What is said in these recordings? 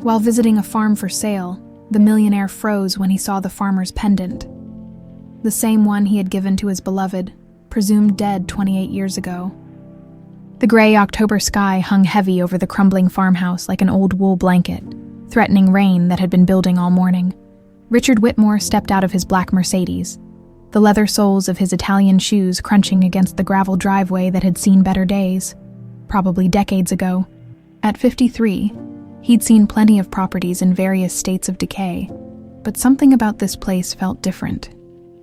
While visiting a farm for sale, the millionaire froze when he saw the farmer's pendant. The same one he had given to his beloved, presumed dead 28 years ago. The gray October sky hung heavy over the crumbling farmhouse like an old wool blanket, threatening rain that had been building all morning. Richard Whitmore stepped out of his black Mercedes, the leather soles of his Italian shoes crunching against the gravel driveway that had seen better days, probably decades ago. At 53, he'd seen plenty of properties in various states of decay, but something about this place felt different.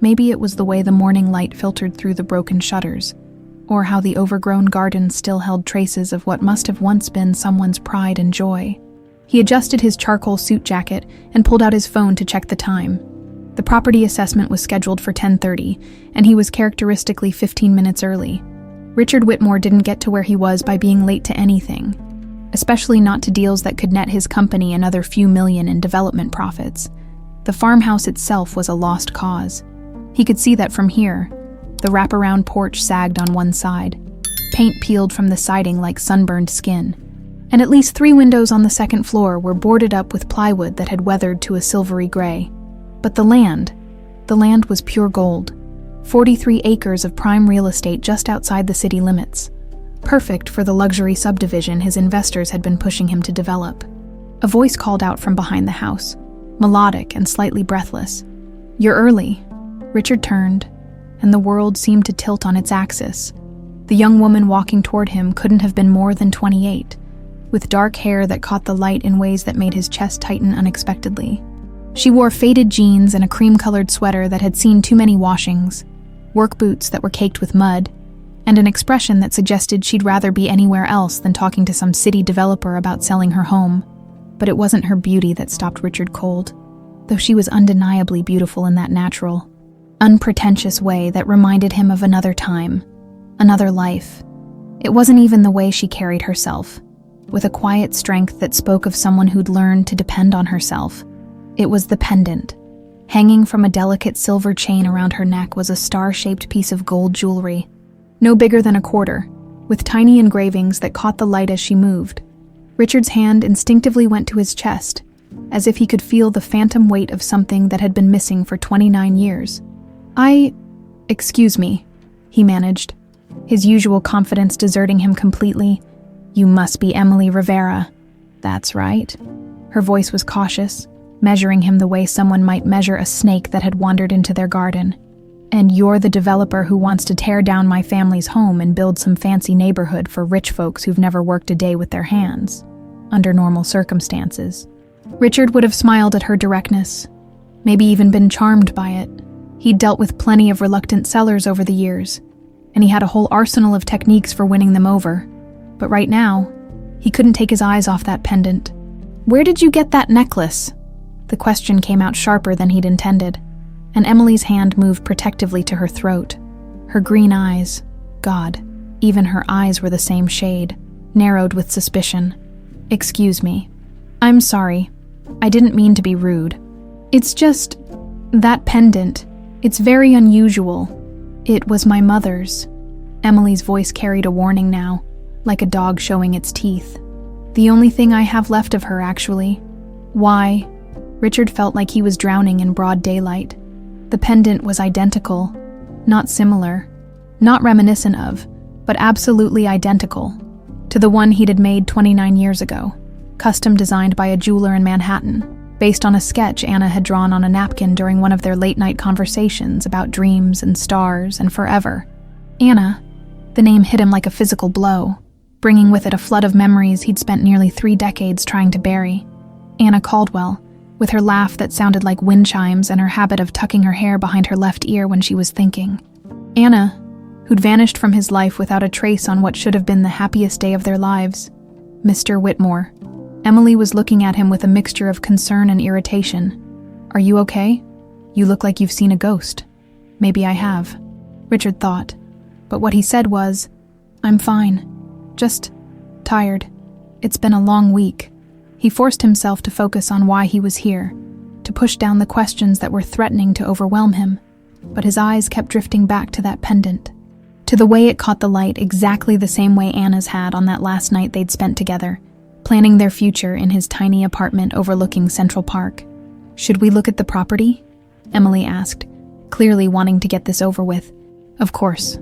Maybe it was the way the morning light filtered through the broken shutters, or how the overgrown garden still held traces of what must have once been someone's pride and joy. He adjusted his charcoal suit jacket and pulled out his phone to check the time. The property assessment was scheduled for 10:30, and he was characteristically 15 minutes early. Richard Whitmore didn't get to where he was by being late to anything, especially not to deals that could net his company another few million in development profits. The farmhouse itself was a lost cause. He could see that from here. The wraparound porch sagged on one side, paint peeled from the siding like sunburned skin, and at least 3 windows on the second floor were boarded up with plywood that had weathered to a silvery gray. But the land was pure gold. 43 acres of prime real estate just outside the city limits. Perfect for the luxury subdivision his investors had been pushing him to develop. A voice called out from behind the house, melodic and slightly breathless. "You're early." Richard turned, and the world seemed to tilt on its axis. The young woman walking toward him couldn't have been more than 28, with dark hair that caught the light in ways that made his chest tighten unexpectedly. She wore faded jeans and a cream-colored sweater that had seen too many washings, work boots that were caked with mud, and an expression that suggested she'd rather be anywhere else than talking to some city developer about selling her home. But it wasn't her beauty that stopped Richard cold, though she was undeniably beautiful in that natural, unpretentious way that reminded him of another time, another life. It wasn't even the way she carried herself, with a quiet strength that spoke of someone who'd learned to depend on herself. It was the pendant. Hanging from a delicate silver chain around her neck was a star-shaped piece of gold jewelry, no bigger than a quarter, with tiny engravings that caught the light as she moved. Richard's hand instinctively went to his chest, as if he could feel the phantom weight of something that had been missing for 29 years. Excuse me," he managed, his usual confidence deserting him completely. "You must be Emily Rivera." "That's right." Her voice was cautious, measuring him the way someone might measure a snake that had wandered into their garden. "And you're the developer who wants to tear down my family's home and build some fancy neighborhood for rich folks who've never worked a day with their hands, under normal circumstances." Richard would have smiled at her directness, maybe even been charmed by it. He'd dealt with plenty of reluctant sellers over the years, and he had a whole arsenal of techniques for winning them over. But right now, he couldn't take his eyes off that pendant. "Where did you get that necklace?" The question came out sharper than he'd intended, and Emily's hand moved protectively to her throat. Her green eyes, God, even her eyes were the same shade, narrowed with suspicion. "Excuse me. I'm sorry. I didn't mean to be rude. It's just, that pendant, it's very unusual. It was my mother's." Emily's voice carried a warning now, like a dog showing its teeth. "The only thing I have left of her, actually." "Why?" Richard felt like he was drowning in broad daylight. The pendant was identical, not similar, not reminiscent of, but absolutely identical, to the one he'd made 29 years ago, custom designed by a jeweler in Manhattan, based on a sketch Anna had drawn on a napkin during one of their late-night conversations about dreams and stars and forever. Anna, the name hit him like a physical blow, bringing with it a flood of memories he'd spent nearly 3 decades trying to bury. Anna Caldwell, with her laugh that sounded like wind chimes and her habit of tucking her hair behind her left ear when she was thinking. Anna, who'd vanished from his life without a trace on what should have been the happiest day of their lives. Mr. Whitmore. Emily was looking at him with a mixture of concern and irritation. "Are you okay? You look like you've seen a ghost." "Maybe I have," Richard thought. But what he said was, "I'm fine. Just tired. It's been a long week." He forced himself to focus on why he was here, to push down the questions that were threatening to overwhelm him, but his eyes kept drifting back to that pendant, to the way it caught the light exactly the same way Anna's had on that last night they'd spent together, planning their future in his tiny apartment overlooking Central Park. "Should we look at the property?" Emily asked, clearly wanting to get this over with. "Of course."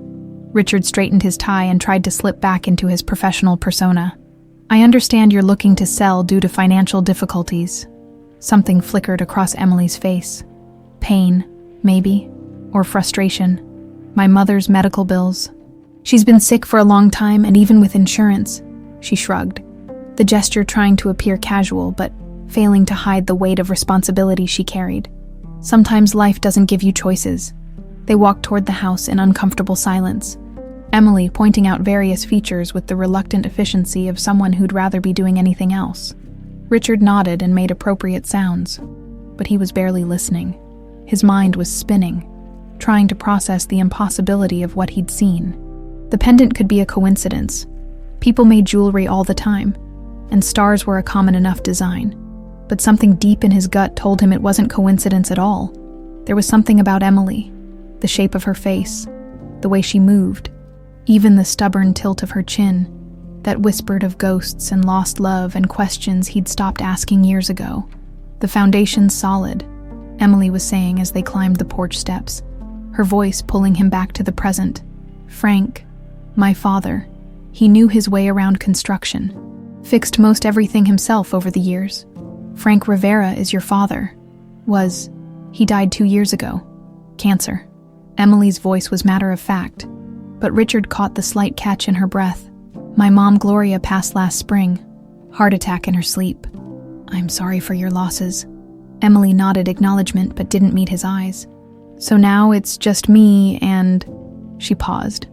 Richard straightened his tie and tried to slip back into his professional persona. "I understand you're looking to sell due to financial difficulties." Something flickered across Emily's face. Pain, maybe, or frustration. "My mother's medical bills. She's been sick for a long time, and even with insurance." She shrugged, the gesture trying to appear casual, but failing to hide the weight of responsibility she carried. "Sometimes life doesn't give you choices." They walked toward the house in uncomfortable silence, Emily pointing out various features with the reluctant efficiency of someone who'd rather be doing anything else. Richard nodded and made appropriate sounds, but he was barely listening. His mind was spinning, trying to process the impossibility of what he'd seen. The pendant could be a coincidence. People made jewelry all the time, and stars were a common enough design. But something deep in his gut told him it wasn't coincidence at all. There was something about Emily, the shape of her face, the way she moved, even the stubborn tilt of her chin, that whispered of ghosts and lost love and questions he'd stopped asking years ago. "The foundation's solid," Emily was saying as they climbed the porch steps, her voice pulling him back to the present. "Frank, my father, he knew his way around construction, fixed most everything himself over the years. Frank Rivera is your father. He died 2 years ago. Cancer." Emily's voice was matter of fact, but Richard caught the slight catch in her breath. "My mom Gloria passed last spring. Heart attack in her sleep." "I'm sorry for your losses." Emily nodded acknowledgement but didn't meet his eyes. "So now it's just me and..." She paused,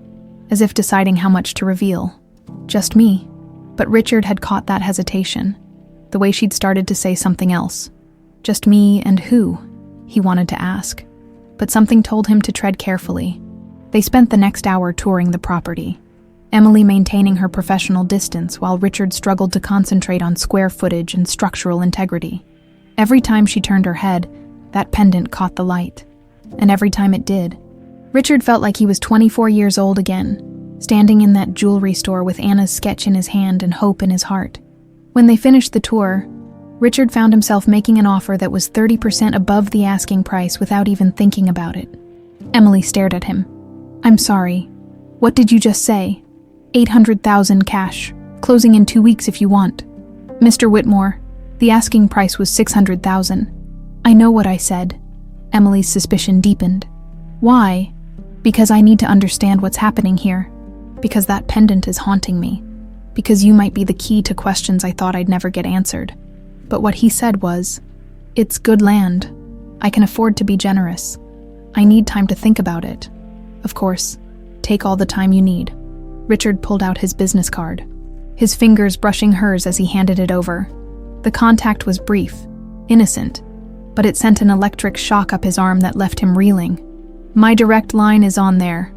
as if deciding how much to reveal. "Just me." But Richard had caught that hesitation, the way she'd started to say something else. "Just me and who?" he wanted to ask, but something told him to tread carefully. They spent the next hour touring the property, Emily maintaining her professional distance while Richard struggled to concentrate on square footage and structural integrity. Every time she turned her head, that pendant caught the light. And every time it did, Richard felt like he was 24 years old again, standing in that jewelry store with Anna's sketch in his hand and hope in his heart. When they finished the tour, Richard found himself making an offer that was 30% above the asking price without even thinking about it. Emily stared at him. "I'm sorry. What did you just say?" $800,000 cash, closing in 2 weeks if you want. "Mr. Whitmore, the asking price was $600,000. "I know what I said." Emily's suspicion deepened. "Why?" "Because I need to understand what's happening here. Because that pendant is haunting me. Because you might be the key to questions I thought I'd never get answered." But what he said was, "It's good land. I can afford to be generous. I need time to think about it." "Of course. Take all the time you need." Richard pulled out his business card, his fingers brushing hers as he handed it over. The contact was brief, innocent, but it sent an electric shock up his arm that left him reeling. "My direct line is on there.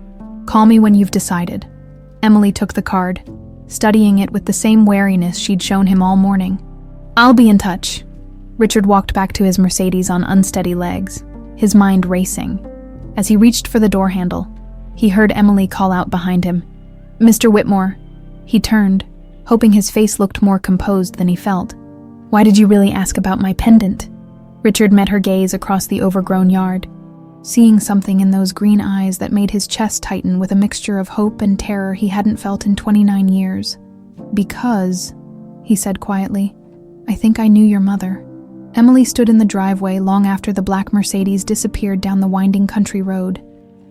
Call me when you've decided." Emily took the card, studying it with the same wariness she'd shown him all morning. "I'll be in touch." Richard walked back to his Mercedes on unsteady legs, his mind racing. As he reached for the door handle, he heard Emily call out behind him, "Mr. Whitmore." He turned, hoping his face looked more composed than he felt. "Why did you really ask about my pendant?" Richard met her gaze across the overgrown yard, seeing something in those green eyes that made his chest tighten with a mixture of hope and terror he hadn't felt in 29 years. "Because," he said quietly, "I think I knew your mother." Emily stood in the driveway long after the black Mercedes disappeared down the winding country road,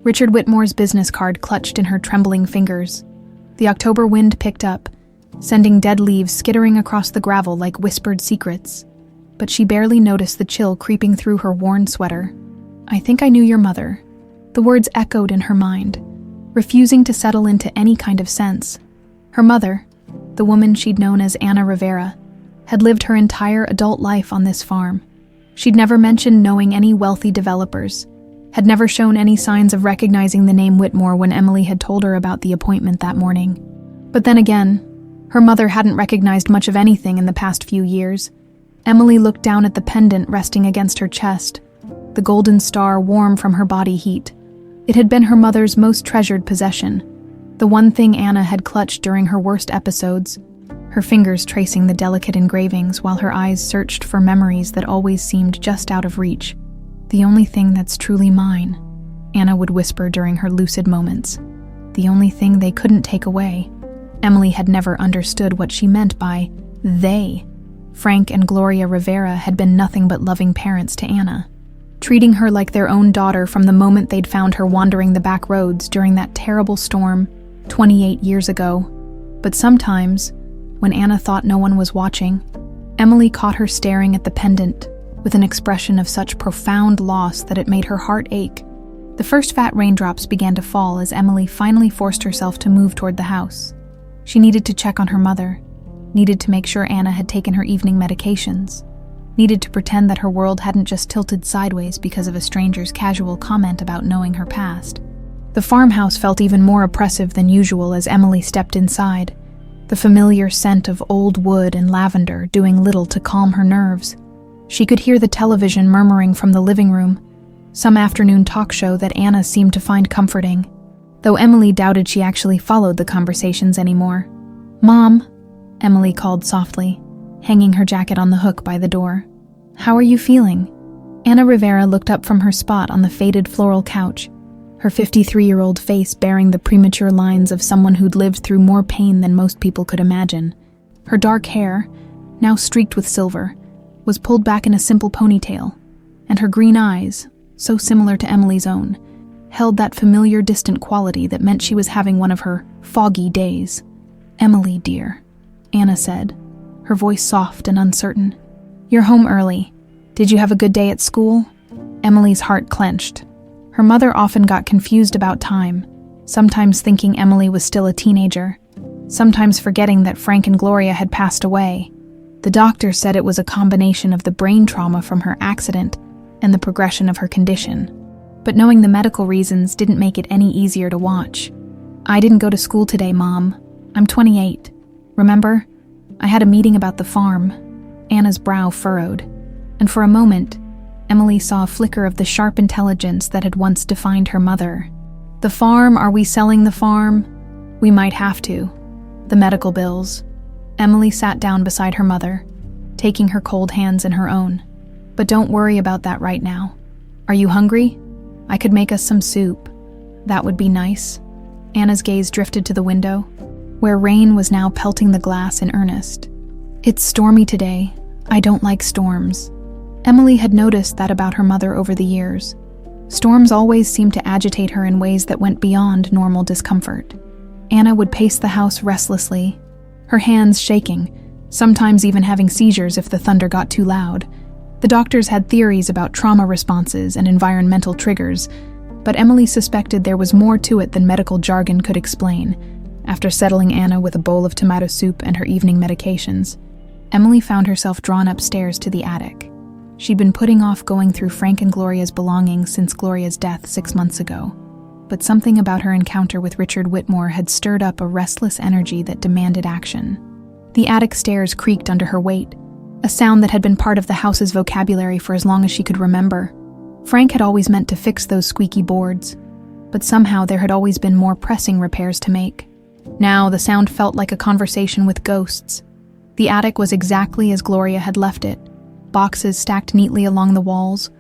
Richard Whitmore's business card clutched in her trembling fingers. The October wind picked up, sending dead leaves skittering across the gravel like whispered secrets. But she barely noticed the chill creeping through her worn sweater. "I think I knew your mother." The words echoed in her mind, refusing to settle into any kind of sense. Her mother, the woman she'd known as Anna Rivera, had lived her entire adult life on this farm. She'd never mentioned knowing any wealthy developers, had never shown any signs of recognizing the name Whitmore when Emily had told her about the appointment that morning. But then again, her mother hadn't recognized much of anything in the past few years. Emily looked down at the pendant resting against her chest, the golden star warm from her body heat. It had been her mother's most treasured possession, the one thing Anna had clutched during her worst episodes. her fingers tracing the delicate engravings while her eyes searched for memories that always seemed just out of reach. "The only thing that's truly mine," Anna would whisper during her lucid moments. "The only thing they couldn't take away." Emily had never understood what she meant by they. Frank and Gloria Rivera had been nothing but loving parents to Anna, treating her like their own daughter from the moment they'd found her wandering the back roads during that terrible storm 28 years ago. But sometimes, when Anna thought no one was watching, Emily caught her staring at the pendant with an expression of such profound loss that it made her heart ache. The first fat raindrops began to fall as Emily finally forced herself to move toward the house. She needed to check on her mother, needed to make sure Anna had taken her evening medications, needed to pretend that her world hadn't just tilted sideways because of a stranger's casual comment about knowing her past. The farmhouse felt even more oppressive than usual as Emily stepped inside, the familiar scent of old wood and lavender doing little to calm her nerves. She could hear the television murmuring from the living room, some afternoon talk show that Anna seemed to find comforting, though Emily doubted she actually followed the conversations anymore. "Mom," Emily called softly, hanging her jacket on the hook by the door. "How are you feeling?" Anna Rivera looked up from her spot on the faded floral couch, her 53-year-old face bearing the premature lines of someone who'd lived through more pain than most people could imagine. Her dark hair, now streaked with silver, was pulled back in a simple ponytail, and her green eyes, so similar to Emily's own, held that familiar distant quality that meant she was having one of her foggy days. "Emily, dear," Anna said, her voice soft and uncertain. "You're home early. Did you have a good day at school?" Emily's heart clenched. Her mother often got confused about time, sometimes thinking Emily was still a teenager, sometimes forgetting that Frank and Gloria had passed away. The doctor said it was a combination of the brain trauma from her accident and the progression of her condition. But knowing the medical reasons didn't make it any easier to watch. "I didn't go to school today, Mom. I'm 28. Remember? I had a meeting about the farm." Anna's brow furrowed, and for a moment, Emily saw a flicker of the sharp intelligence that had once defined her mother. "The farm? Are we selling the farm?" "We might have to. The medical bills." Emily sat down beside her mother, taking her cold hands in her own. "But don't worry about that right now. Are you hungry? I could make us some soup." "That would be nice." Anna's gaze drifted to the window, where rain was now pelting the glass in earnest. "It's stormy today. I don't like storms." Emily had noticed that about her mother over the years. Storms always seemed to agitate her in ways that went beyond normal discomfort. Anna would pace the house restlessly, her hands shaking, sometimes even having seizures if the thunder got too loud. The doctors had theories about trauma responses and environmental triggers, but Emily suspected there was more to it than medical jargon could explain. After settling Anna with a bowl of tomato soup and her evening medications, Emily found herself drawn upstairs to the attic. She'd been putting off going through Frank and Gloria's belongings since Gloria's death 6 months ago, but something about her encounter with Richard Whitmore had stirred up a restless energy that demanded action. The attic stairs creaked under her weight, a sound that had been part of the house's vocabulary for as long as she could remember. Frank had always meant to fix those squeaky boards, but somehow there had always been more pressing repairs to make. Now the sound felt like a conversation with ghosts. The attic was exactly as Gloria had left it, boxes stacked neatly along the walls,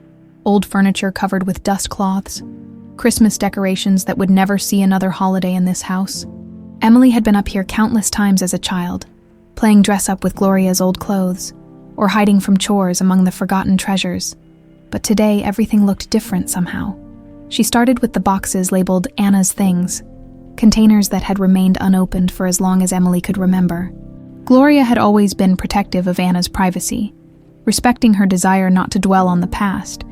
old furniture covered with dust cloths, Christmas decorations that would never see another holiday in this house. Emily had been up here countless times as a child, playing dress-up with Gloria's old clothes, or hiding from chores among the forgotten treasures. But today, everything looked different somehow. She started with the boxes labeled Anna's Things, containers that had remained unopened for as long as Emily could remember. Gloria had always been protective of Anna's privacy, respecting her desire not to dwell on the past,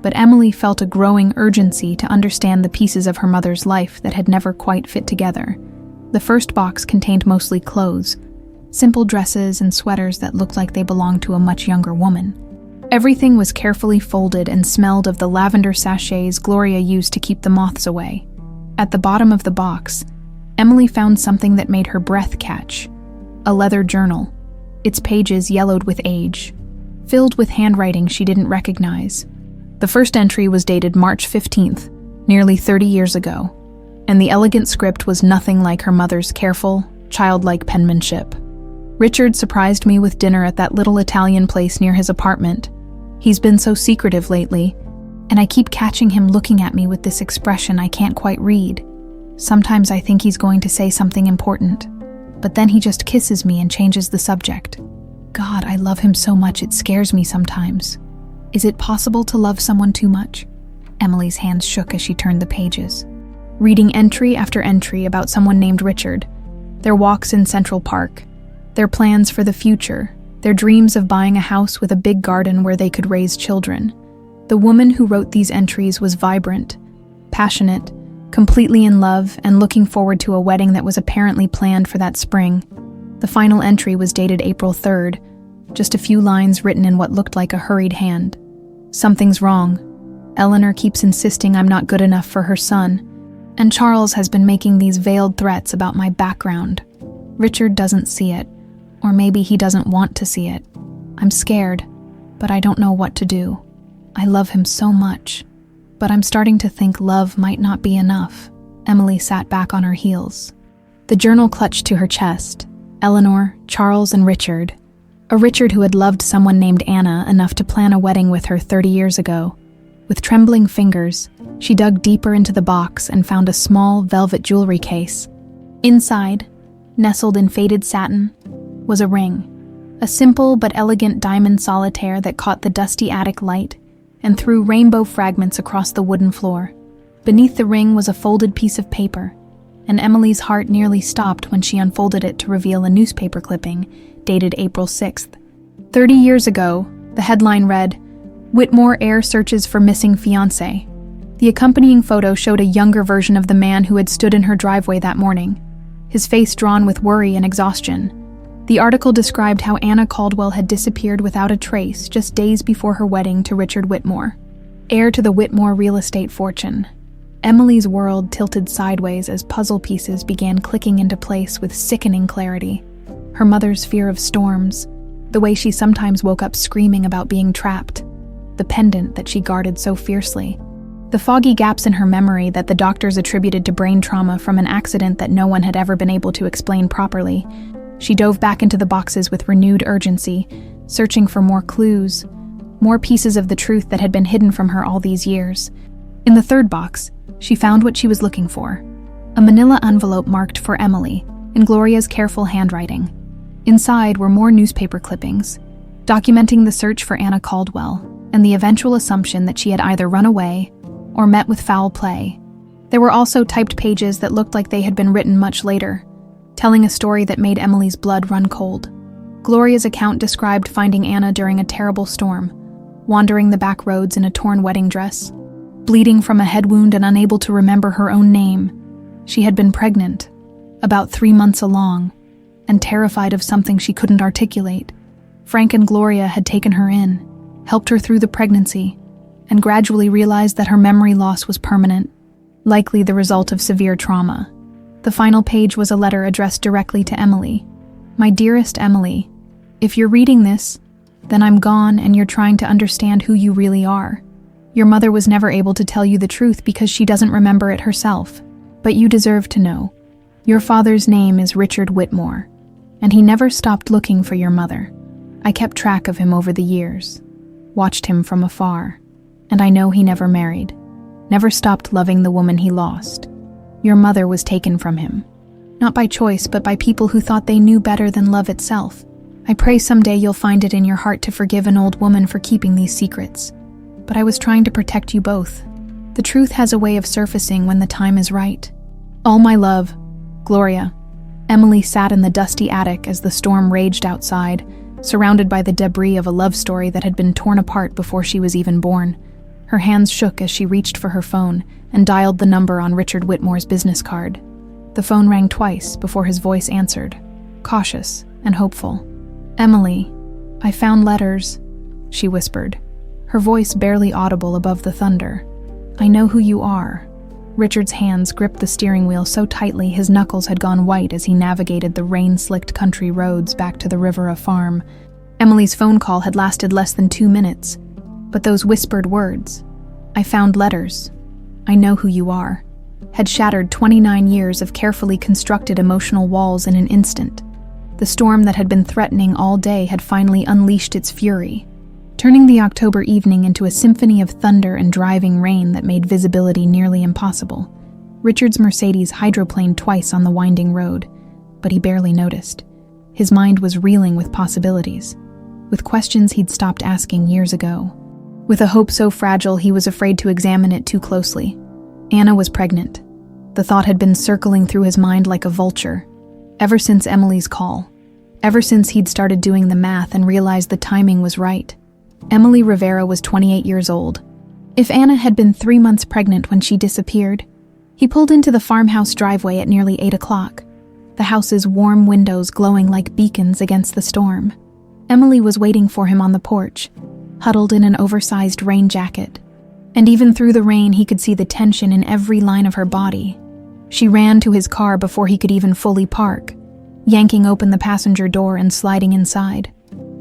but Emily felt a growing urgency to understand the pieces of her mother's life that had never quite fit together. The first box contained mostly clothes, simple dresses and sweaters that looked like they belonged to a much younger woman. Everything was carefully folded and smelled of the lavender sachets Gloria used to keep the moths away. At the bottom of the box, Emily found something that made her breath catch: a leather journal, its pages yellowed with age, filled with handwriting she didn't recognize. The first entry was dated March 15th, nearly 30 years ago, and the elegant script was nothing like her mother's careful, childlike penmanship. Richard surprised me with dinner at that little Italian place near his apartment. He's been so secretive lately, and I keep catching him looking at me with this expression I can't quite read. Sometimes I think he's going to say something important, but then he just kisses me and changes the subject. God, I love him so much it scares me sometimes. Is it possible to love someone too much? Emily's hands shook as she turned the pages, reading entry after entry about someone named Richard, their walks in Central Park, their plans for the future, their dreams of buying a house with a big garden where they could raise children. The woman who wrote these entries was vibrant, passionate, completely in love, and looking forward to a wedding that was apparently planned for that spring. The final entry was dated April 3rd, just a few lines written in what looked like a hurried hand. Something's wrong. Eleanor keeps insisting I'm not good enough for her son, and Charles has been making these veiled threats about my background. Richard doesn't see it, or maybe he doesn't want to see it. I'm scared, but I don't know what to do. I love him so much, but I'm starting to think love might not be enough. Emily sat back on her heels. The journal clutched to her chest. Eleanor, Charles, and Richard. A Richard who had loved someone named Anna enough to plan a wedding with her 30 years ago. With trembling fingers, she dug deeper into the box and found a small velvet jewelry case. Inside, nestled in faded satin, was a ring. A simple but elegant diamond solitaire that caught the dusty attic light and threw rainbow fragments across the wooden floor. Beneath the ring was a folded piece of paper, and Emily's heart nearly stopped when she unfolded it to reveal a newspaper clipping dated April 6th. 30 years ago, the headline read, "Whitmore heir searches for missing fiancé." The accompanying photo showed a younger version of the man who had stood in her driveway that morning, his face drawn with worry and exhaustion. The article described how Anna Caldwell had disappeared without a trace just days before her wedding to Richard Whitmore, heir to the Whitmore real estate fortune. Emily's world tilted sideways as puzzle pieces began clicking into place with sickening clarity. Her mother's fear of storms, the way she sometimes woke up screaming about being trapped, the pendant that she guarded so fiercely, the foggy gaps in her memory that the doctors attributed to brain trauma from an accident that no one had ever been able to explain properly. She dove back into the boxes with renewed urgency, searching for more clues, more pieces of the truth that had been hidden from her all these years. In the third box, she found what she was looking for, a manila envelope marked for Emily, in Gloria's careful handwriting. Inside were more newspaper clippings, documenting the search for Anna Caldwell and the eventual assumption that she had either run away or met with foul play. There were also typed pages that looked like they had been written much later, telling a story that made Emily's blood run cold. Gloria's account described finding Anna during a terrible storm, wandering the back roads in a torn wedding dress, bleeding from a head wound and unable to remember her own name. She had been pregnant, about 3 months along, and terrified of something she couldn't articulate. Frank and Gloria had taken her in, helped her through the pregnancy, and gradually realized that her memory loss was permanent, likely the result of severe trauma. The final page was a letter addressed directly to Emily. "My dearest Emily, if you're reading this, then I'm gone and you're trying to understand who you really are. Your mother was never able to tell you the truth because she doesn't remember it herself, but you deserve to know. Your father's name is Richard Whitmore, and he never stopped looking for your mother. I kept track of him over the years, watched him from afar, and I know he never married, never stopped loving the woman he lost. Your mother was taken from him, not by choice, but by people who thought they knew better than love itself. I pray someday you'll find it in your heart to forgive an old woman for keeping these secrets. But I was trying to protect you both. The truth has a way of surfacing when the time is right. All my love, Gloria." Emily sat in the dusty attic as the storm raged outside, surrounded by the debris of a love story that had been torn apart before she was even born. Her hands shook as she reached for her phone and dialed the number on Richard Whitmore's business card. The phone rang twice before his voice answered, cautious and hopeful. "Emily, I found letters," she whispered, her voice barely audible above the thunder. "I know who you are." Richard's hands gripped the steering wheel so tightly his knuckles had gone white as he navigated the rain-slicked country roads back to the River Farm. Emily's phone call had lasted less than 2 minutes, but those whispered words, "I found letters, I know who you are," had shattered 29 years of carefully constructed emotional walls in an instant. The storm that had been threatening all day had finally unleashed its fury, turning the October evening into a symphony of thunder and driving rain that made visibility nearly impossible. Richard's Mercedes hydroplaned twice on the winding road, but he barely noticed. His mind was reeling with possibilities, with questions he'd stopped asking years ago. With a hope so fragile he was afraid to examine it too closely. Anna was pregnant. The thought had been circling through his mind like a vulture, ever since Emily's call, ever since he'd started doing the math and realized the timing was right. Emily Rivera was 28 years old. If Anna had been 3 months pregnant when she disappeared, he pulled into the farmhouse driveway at nearly 8 o'clock, the house's warm windows glowing like beacons against the storm. Emily was waiting for him on the porch, huddled in an oversized rain jacket. And even through the rain, he could see the tension in every line of her body. She ran to his car before he could even fully park, yanking open the passenger door and sliding inside,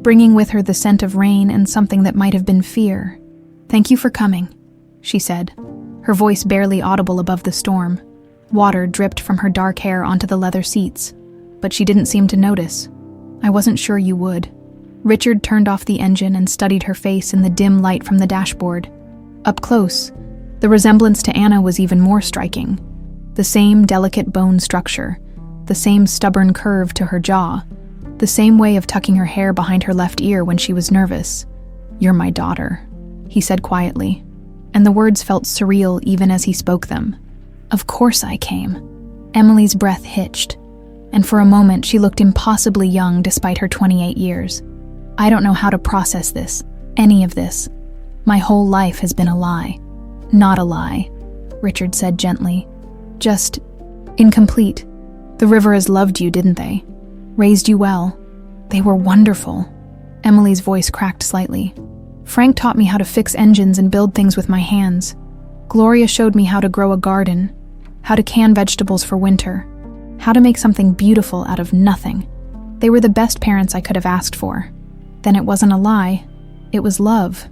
bringing with her the scent of rain and something that might have been fear. "Thank you for coming," she said, her voice barely audible above the storm. Water dripped from her dark hair onto the leather seats, but she didn't seem to notice. "I wasn't sure you would." Richard turned off the engine and studied her face in the dim light from the dashboard. Up close, the resemblance to Anna was even more striking. The same delicate bone structure, the same stubborn curve to her jaw, the same way of tucking her hair behind her left ear when she was nervous. "You're my daughter," he said quietly, and the words felt surreal even as he spoke them. "Of course I came." Emily's breath hitched, and for a moment she looked impossibly young despite her 28 years. "I don't know how to process this, any of this. My whole life has been a lie." "Not a lie," Richard said gently. "Just incomplete. The Riveras loved you, didn't they? Raised you well. They were wonderful." Emily's voice cracked slightly. "Frank taught me how to fix engines and build things with my hands. Gloria showed me how to grow a garden, how to can vegetables for winter, how to make something beautiful out of nothing. They were the best parents I could have asked for. Then it wasn't a lie. It was love,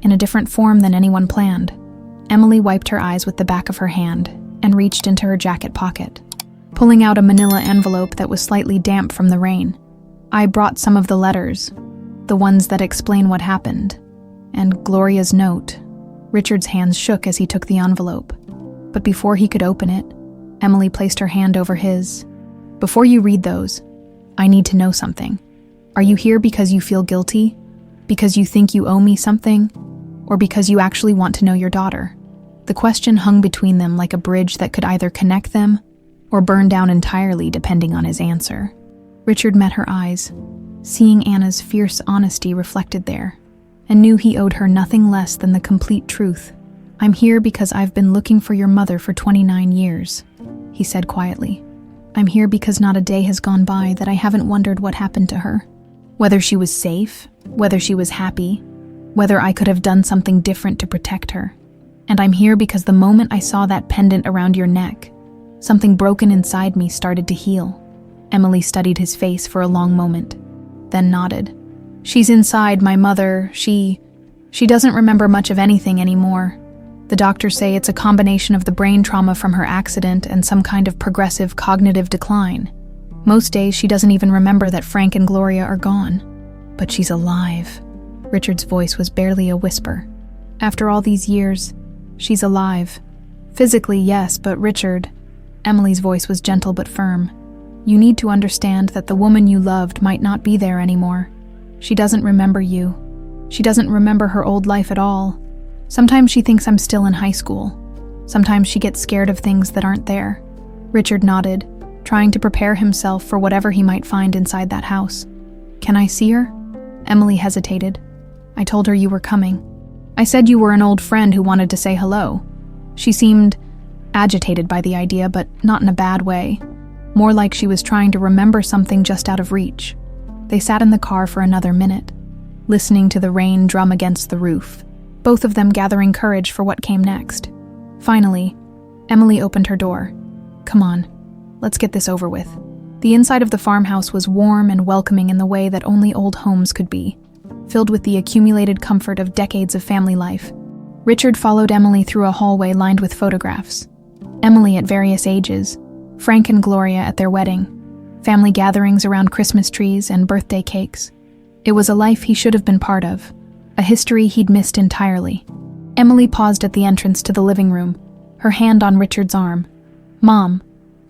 in a different form than anyone planned." Emily wiped her eyes with the back of her hand and reached into her jacket pocket, pulling out a manila envelope that was slightly damp from the rain. "I brought some of the letters, the ones that explain what happened, and Gloria's note." Richard's hands shook as he took the envelope, but before he could open it, Emily placed her hand over his. "Before you read those, I need to know something. Are you here because you feel guilty? Because you think you owe me something? Or because you actually want to know your daughter?" The question hung between them like a bridge that could either connect them or burn down entirely depending on his answer. Richard met her eyes, seeing Anna's fierce honesty reflected there, and knew he owed her nothing less than the complete truth. "I'm here because I've been looking for your mother for 29 years, he said quietly. "I'm here because not a day has gone by that I haven't wondered what happened to her. Whether she was safe, whether she was happy, whether I could have done something different to protect her. And I'm here because the moment I saw that pendant around your neck, something broken inside me started to heal." Emily studied his face for a long moment, then nodded. "She's inside, my mother. She doesn't remember much of anything anymore. The doctors say it's a combination of the brain trauma from her accident and some kind of progressive cognitive decline. Most days she doesn't even remember that Frank and Gloria are gone. But she's alive." Richard's voice was barely a whisper. "After all these years, she's alive. Physically, yes, but Richard," Emily's voice was gentle but firm, "you need to understand that the woman you loved might not be there anymore. She doesn't remember you. She doesn't remember her old life at all. Sometimes she thinks I'm still in high school. Sometimes she gets scared of things that aren't there." Richard nodded, trying to prepare himself for whatever he might find inside that house. "Can I see her?" Emily hesitated. "I told her you were coming. I said you were an old friend who wanted to say hello." She seemed agitated by the idea, but not in a bad way. More like she was trying to remember something just out of reach. They sat in the car for another minute, listening to the rain drum against the roof, both of them gathering courage for what came next. Finally, Emily opened her door. "Come on, let's get this over with." The inside of the farmhouse was warm and welcoming in the way that only old homes could be, filled with the accumulated comfort of decades of family life. Richard followed Emily through a hallway lined with photographs. Emily at various ages, Frank and Gloria at their wedding, family gatherings around Christmas trees and birthday cakes. It was a life he should have been part of, a history he'd missed entirely. Emily paused at the entrance to the living room, her hand on Richard's arm. "Mom,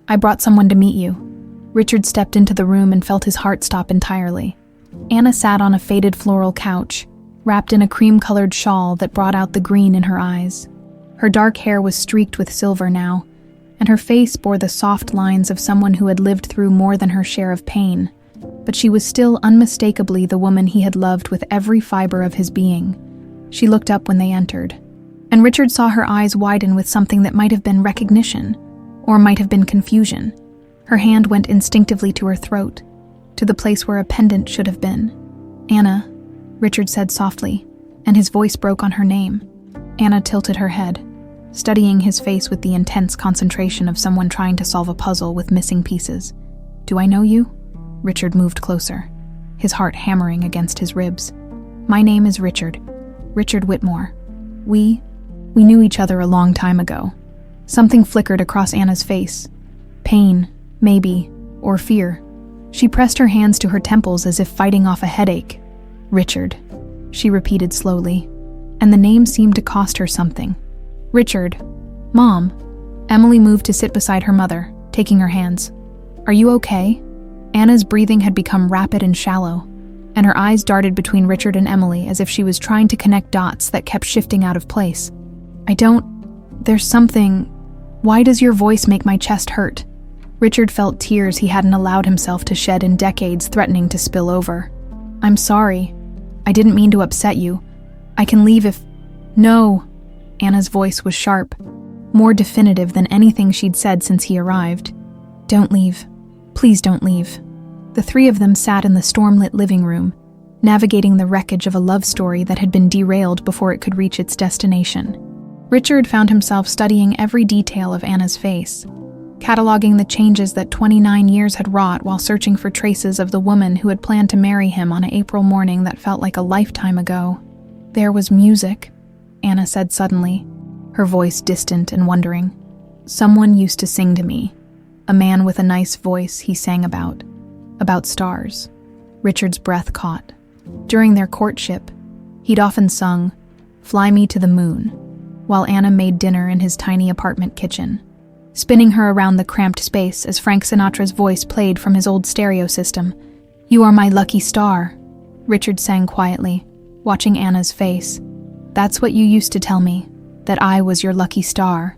I brought someone to meet you." Richard stepped into the room and felt his heart stop entirely. Anna sat on a faded floral couch, wrapped in a cream-colored shawl that brought out the green in her eyes. Her dark hair was streaked with silver now, and her face bore the soft lines of someone who had lived through more than her share of pain. But she was still unmistakably the woman he had loved with every fiber of his being. She looked up when they entered, and Richard saw her eyes widen with something that might have been recognition, or might have been confusion. Her hand went instinctively to her throat, to the place where a pendant should have been. "Anna," Richard said softly, and his voice broke on her name. Anna tilted her head, studying his face with the intense concentration of someone trying to solve a puzzle with missing pieces. "Do I know you?" Richard moved closer, his heart hammering against his ribs. "My name is Richard Whitmore. We knew each other a long time ago." Something flickered across Anna's face. Pain, maybe, or fear. She pressed her hands to her temples as if fighting off a headache. "Richard," she repeated slowly, and the name seemed to cost her something. "Richard." "Mom." Emily moved to sit beside her mother, taking her hands. "Are you okay?" Anna's breathing had become rapid and shallow, and her eyes darted between Richard and Emily as if she was trying to connect dots that kept shifting out of place. There's something. Why does your voice make my chest hurt?" Richard felt tears he hadn't allowed himself to shed in decades threatening to spill over. "I'm sorry. I didn't mean to upset you. I can leave if—" "No." Anna's voice was sharp, more definitive than anything she'd said since he arrived. "Don't leave. Please don't leave." The three of them sat in the storm-lit living room, navigating the wreckage of a love story that had been derailed before it could reach its destination. Richard found himself studying every detail of Anna's face, cataloging the changes that 29 years had wrought while searching for traces of the woman who had planned to marry him on an April morning that felt like a lifetime ago. "There was music," Anna said suddenly, her voice distant and wondering. "Someone used to sing to me. A man with a nice voice he sang about stars." Richard's breath caught. During their courtship, he'd often sung, "Fly Me to the Moon," while Anna made dinner in his tiny apartment kitchen, spinning her around the cramped space as Frank Sinatra's voice played from his old stereo system. "You are my lucky star," Richard sang quietly, watching Anna's face. "That's what you used to tell me, that I was your lucky star."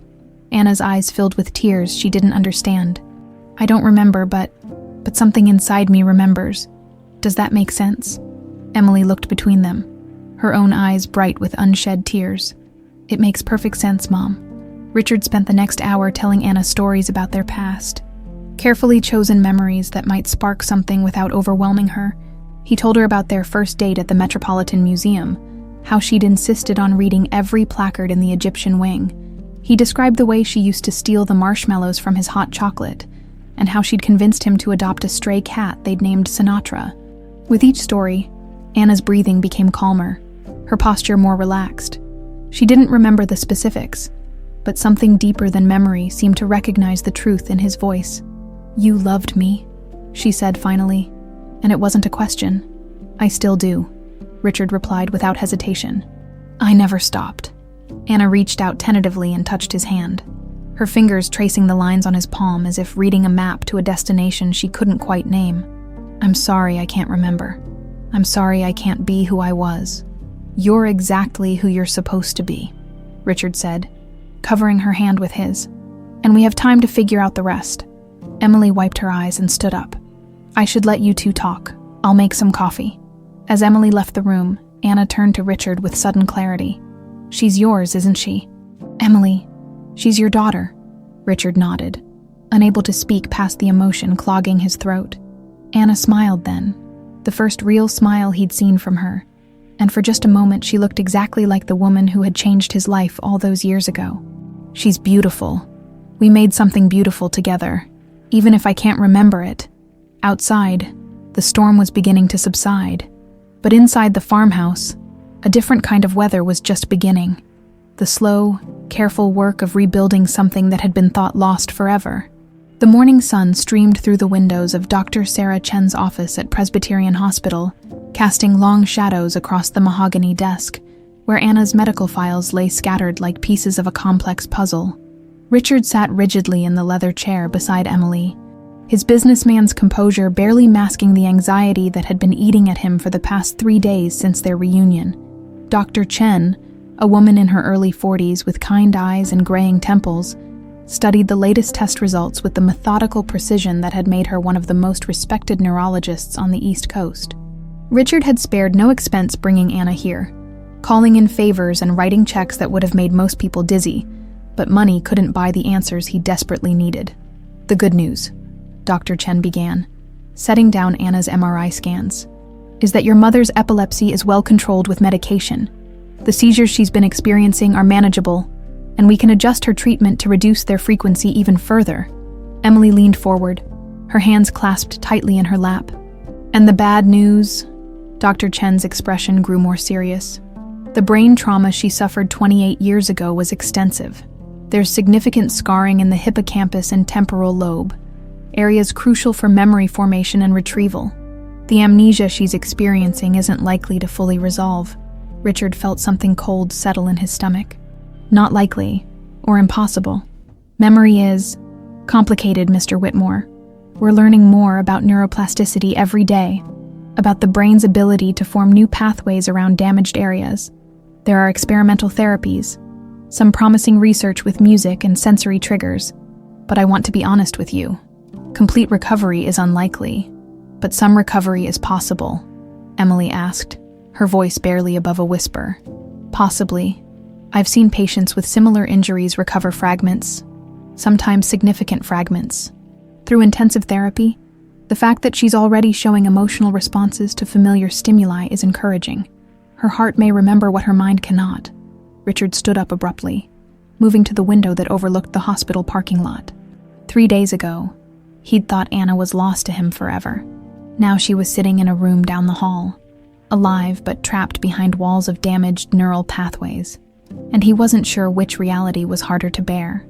Anna's eyes filled with tears she didn't understand. "I don't remember, but something inside me remembers. Does that make sense?" Emily looked between them, her own eyes bright with unshed tears. "It makes perfect sense, Mom." Richard spent the next hour telling Anna stories about their past, carefully chosen memories that might spark something without overwhelming her. He told her about their first date at the Metropolitan Museum, how she'd insisted on reading every placard in the Egyptian wing. He described the way she used to steal the marshmallows from his hot chocolate, and how she'd convinced him to adopt a stray cat they'd named Sinatra. With each story, Anna's breathing became calmer, her posture more relaxed. She didn't remember the specifics, but something deeper than memory seemed to recognize the truth in his voice. "You loved me," she said finally, and it wasn't a question. "I still do," Richard replied without hesitation. "I never stopped." Anna reached out tentatively and touched his hand, her fingers tracing the lines on his palm as if reading a map to a destination she couldn't quite name. "I'm sorry I can't remember. I'm sorry I can't be who I was." "You're exactly who you're supposed to be," Richard said, covering her hand with his. "And we have time to figure out the rest." Emily wiped her eyes and stood up. "I should let you two talk. I'll make some coffee." As Emily left the room, Anna turned to Richard with sudden clarity. "She's yours, isn't she?" "Emily, she's your daughter." Richard nodded, unable to speak past the emotion clogging his throat. Anna smiled then, the first real smile he'd seen from her, and for just a moment she looked exactly like the woman who had changed his life all those years ago. "She's beautiful. We made something beautiful together, even if I can't remember it." Outside, the storm was beginning to subside, but inside the farmhouse, a different kind of weather was just beginning. The slow, careful work of rebuilding something that had been thought lost forever. The morning sun streamed through the windows of Dr. Sarah Chen's office at Presbyterian Hospital, casting long shadows across the mahogany desk, where Anna's medical files lay scattered like pieces of a complex puzzle. Richard sat rigidly in the leather chair beside Emily, his businessman's composure barely masking the anxiety that had been eating at him for the past 3 days since their reunion. Dr. Chen, a woman in her early 40s with kind eyes and graying temples, studied the latest test results with the methodical precision that had made her one of the most respected neurologists on the East Coast. Richard had spared no expense bringing Anna here, calling in favors and writing checks that would have made most people dizzy, but money couldn't buy the answers he desperately needed. The good news, Dr. Chen began, setting down Anna's MRI scans, is that your mother's epilepsy is well controlled with medication. The seizures she's been experiencing are manageable, and we can adjust her treatment to reduce their frequency even further. Emily leaned forward, her hands clasped tightly in her lap. And the bad news? Dr. Chen's expression grew more serious. The brain trauma she suffered 28 years ago was extensive. There's significant scarring in the hippocampus and temporal lobe, areas crucial for memory formation and retrieval. The amnesia she's experiencing isn't likely to fully resolve. Richard felt something cold settle in his stomach. Not likely, or impossible. Memory is complicated, Mr. Whitmore. We're learning more about neuroplasticity every day, about the brain's ability to form new pathways around damaged areas. There are experimental therapies, some promising research with music and sensory triggers, but I want to be honest with you. Complete recovery is unlikely, but some recovery is possible, Emily asked, her voice barely above a whisper. Possibly. I've seen patients with similar injuries recover fragments, sometimes significant fragments. Through intensive therapy, the fact that she's already showing emotional responses to familiar stimuli is encouraging. Her heart may remember what her mind cannot. Richard stood up abruptly, moving to the window that overlooked the hospital parking lot. 3 days ago, he'd thought Anna was lost to him forever. Now she was sitting in a room down the hall, alive but trapped behind walls of damaged neural pathways. And he wasn't sure which reality was harder to bear.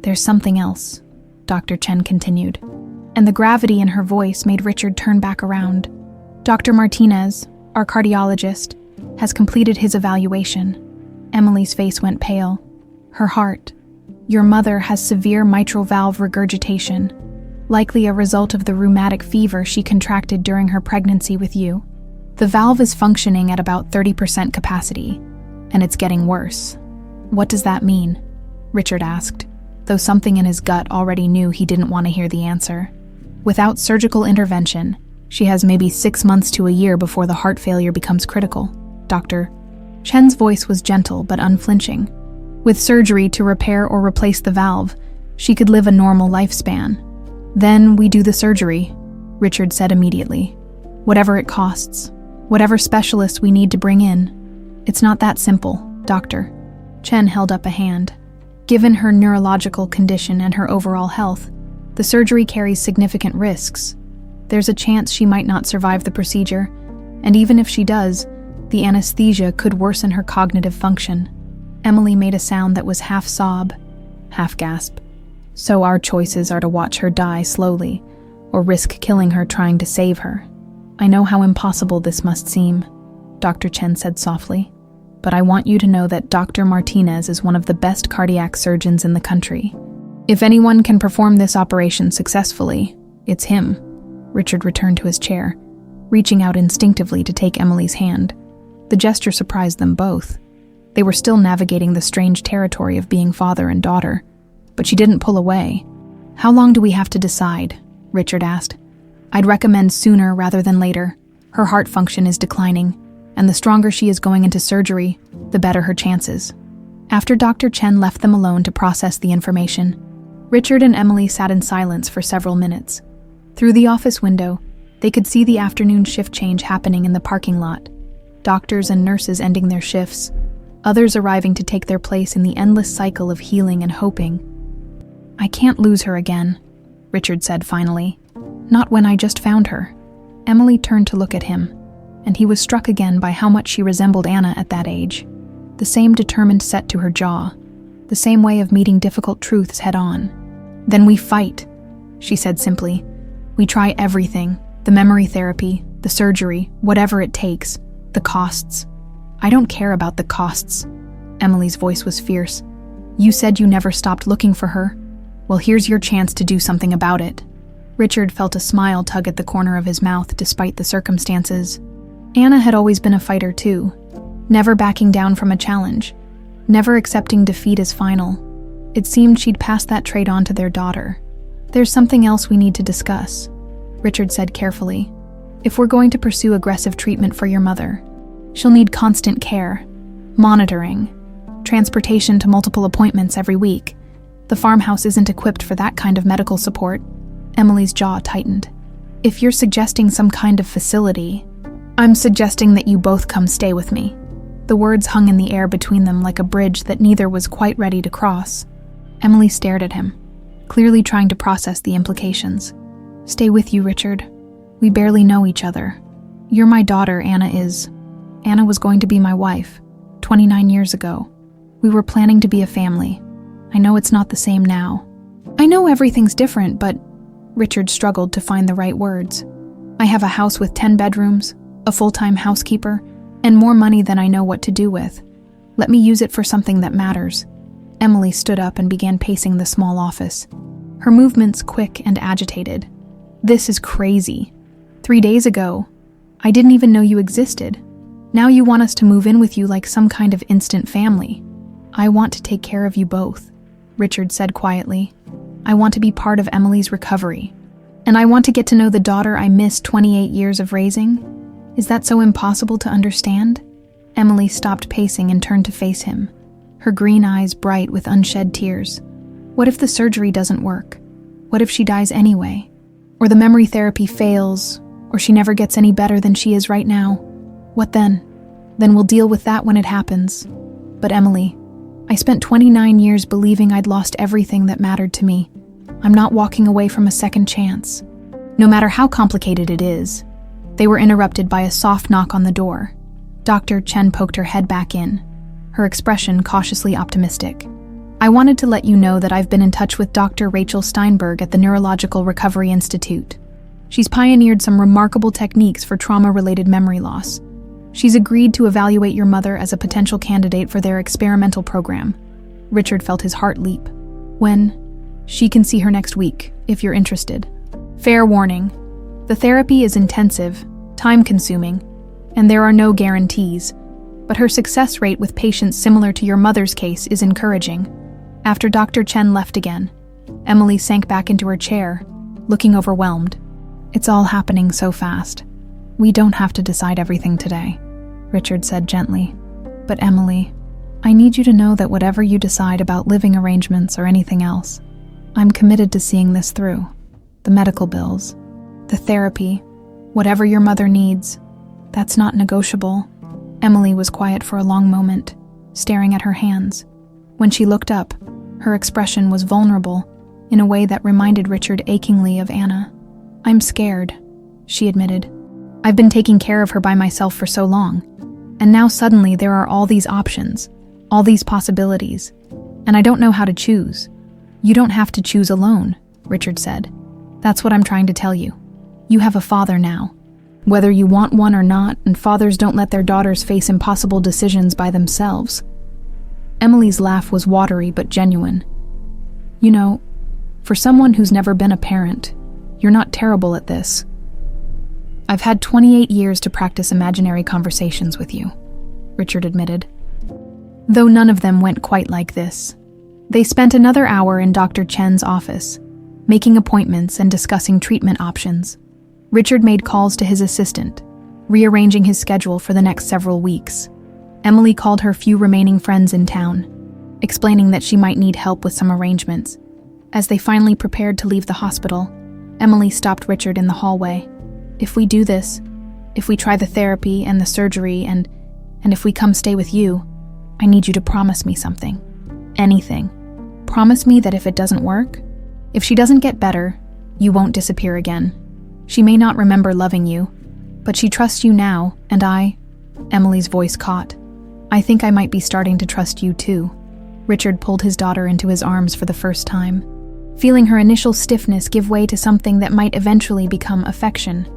There's something else, Dr. Chen continued, and the gravity in her voice made Richard turn back around. Dr. Martinez, our cardiologist, has completed his evaluation. Emily's face went pale. Her heart. Your mother has severe mitral valve regurgitation, likely a result of the rheumatic fever she contracted during her pregnancy with you. The valve is functioning at about 30% capacity, and it's getting worse. What does that mean? Richard asked, though something in his gut already knew he didn't want to hear the answer. Without surgical intervention, she has maybe 6 months to a year before the heart failure becomes critical. Dr. Chen's voice was gentle but unflinching. With surgery to repair or replace the valve, she could live a normal lifespan. Then we do the surgery, Richard said immediately. Whatever it costs, whatever specialists we need to bring in. It's not that simple, Doctor. Chen held up a hand. Given her neurological condition and her overall health, the surgery carries significant risks. There's a chance she might not survive the procedure, and even if she does, the anesthesia could worsen her cognitive function. Emily made a sound that was half sob, half gasp. So our choices are to watch her die slowly, or risk killing her trying to save her. I know how impossible this must seem, Dr. Chen said softly, but I want you to know that Dr. Martinez is one of the best cardiac surgeons in the country. If anyone can perform this operation successfully, it's him. Richard returned to his chair, reaching out instinctively to take Emily's hand. The gesture surprised them both. They were still navigating the strange territory of being father and daughter, but she didn't pull away. How long do we have to decide? Richard asked. I'd recommend sooner rather than later. Her heart function is declining, and the stronger she is going into surgery, the better her chances. After Dr. Chen left them alone to process the information, Richard and Emily sat in silence for several minutes. Through the office window, they could see the afternoon shift change happening in the parking lot. Doctors and nurses ending their shifts, others arriving to take their place in the endless cycle of healing and hoping. I can't lose her again, Richard said finally. Not when I just found her. Emily turned to look at him, and he was struck again by how much she resembled Anna at that age. The same determined set to her jaw, the same way of meeting difficult truths head-on. Then we fight, she said simply. "We try everything, the memory therapy, the surgery, whatever it takes, the costs." "I don't care about the costs." Emily's voice was fierce. "You said you never stopped looking for her. Well, here's your chance to do something about it." Richard felt a smile tug at the corner of his mouth despite the circumstances. Anna had always been a fighter too, never backing down from a challenge, never accepting defeat as final. It seemed she'd passed that trait on to their daughter. "There's something else we need to discuss," Richard said carefully. "If we're going to pursue aggressive treatment for your mother, she'll need constant care, monitoring, transportation to multiple appointments every week. The farmhouse isn't equipped for that kind of medical support." Emily's jaw tightened. "If you're suggesting some kind of facility, I'm suggesting that you both come stay with me." The words hung in the air between them like a bridge that neither was quite ready to cross. Emily stared at him, clearly trying to process the implications. "Stay with you, Richard. We barely know each other. You're my daughter, Anna is. Anna was going to be my wife, 29 years ago. We were planning to be a family. I know it's not the same now. I know everything's different, but..." Richard struggled to find the right words. "I have a house with 10 bedrooms, a full-time housekeeper, and more money than I know what to do with. Let me use it for something that matters." Emily stood up and began pacing the small office, her movements quick and agitated. "This is crazy. 3 days ago, I didn't even know you existed. Now you want us to move in with you like some kind of instant family. I want to take care of you both," Richard said quietly. "I want to be part of Emily's recovery. And I want to get to know the daughter I missed 28 years of raising. Is that so impossible to understand?" Emily stopped pacing and turned to face him, her green eyes bright with unshed tears. "What if the surgery doesn't work? What if she dies anyway? Or the memory therapy fails, or she never gets any better than she is right now? What then? Then we'll deal with that when it happens." "But Emily, I spent 29 years believing I'd lost everything that mattered to me. I'm not walking away from a second chance, no matter how complicated it is." They were interrupted by a soft knock on the door. Dr. Chen poked her head back in, her expression cautiously optimistic. "I wanted to let you know that I've been in touch with Dr. Rachel Steinberg at the Neurological Recovery Institute. She's pioneered some remarkable techniques for trauma-related memory loss. She's agreed to evaluate your mother as a potential candidate for their experimental program." Richard felt his heart leap. "When?" "She can see her next week, if you're interested. Fair warning, the therapy is intensive, time-consuming, and there are no guarantees, but her success rate with patients similar to your mother's case is encouraging." After Dr. Chen left again, Emily sank back into her chair, looking overwhelmed. "It's all happening so fast. We don't have to decide everything today," Richard said gently. "But Emily, I need you to know that whatever you decide about living arrangements or anything else, I'm committed to seeing this through. The medical bills, the therapy, whatever your mother needs, that's not negotiable." Emily was quiet for a long moment, staring at her hands. When she looked up, her expression was vulnerable in a way that reminded Richard achingly of Anna. "I'm scared," she admitted. "I've been taking care of her by myself for so long, and now suddenly there are all these options, all these possibilities, and I don't know how to choose." "You don't have to choose alone," Richard said. "That's what I'm trying to tell you. You have a father now, whether you want one or not, and fathers don't let their daughters face impossible decisions by themselves." Emily's laugh was watery but genuine. "You know, for someone who's never been a parent, you're not terrible at this. I've had 28 years to practice imaginary conversations with you," Richard admitted. Though none of them went quite like this. They spent another hour in Dr. Chen's office, making appointments and discussing treatment options. Richard made calls to his assistant, rearranging his schedule for the next several weeks. Emily called her few remaining friends in town, explaining that she might need help with some arrangements. As they finally prepared to leave the hospital, Emily stopped Richard in the hallway. "If we do this, if we try the therapy and the surgery, and if we come stay with you, I need you to promise me something. Anything. Promise me that if it doesn't work, if she doesn't get better, you won't disappear again. She may not remember loving you, but she trusts you now, and Emily's voice caught. "I think I might be starting to trust you too." Richard pulled his daughter into his arms for the first time, feeling her initial stiffness give way to something that might eventually become affection.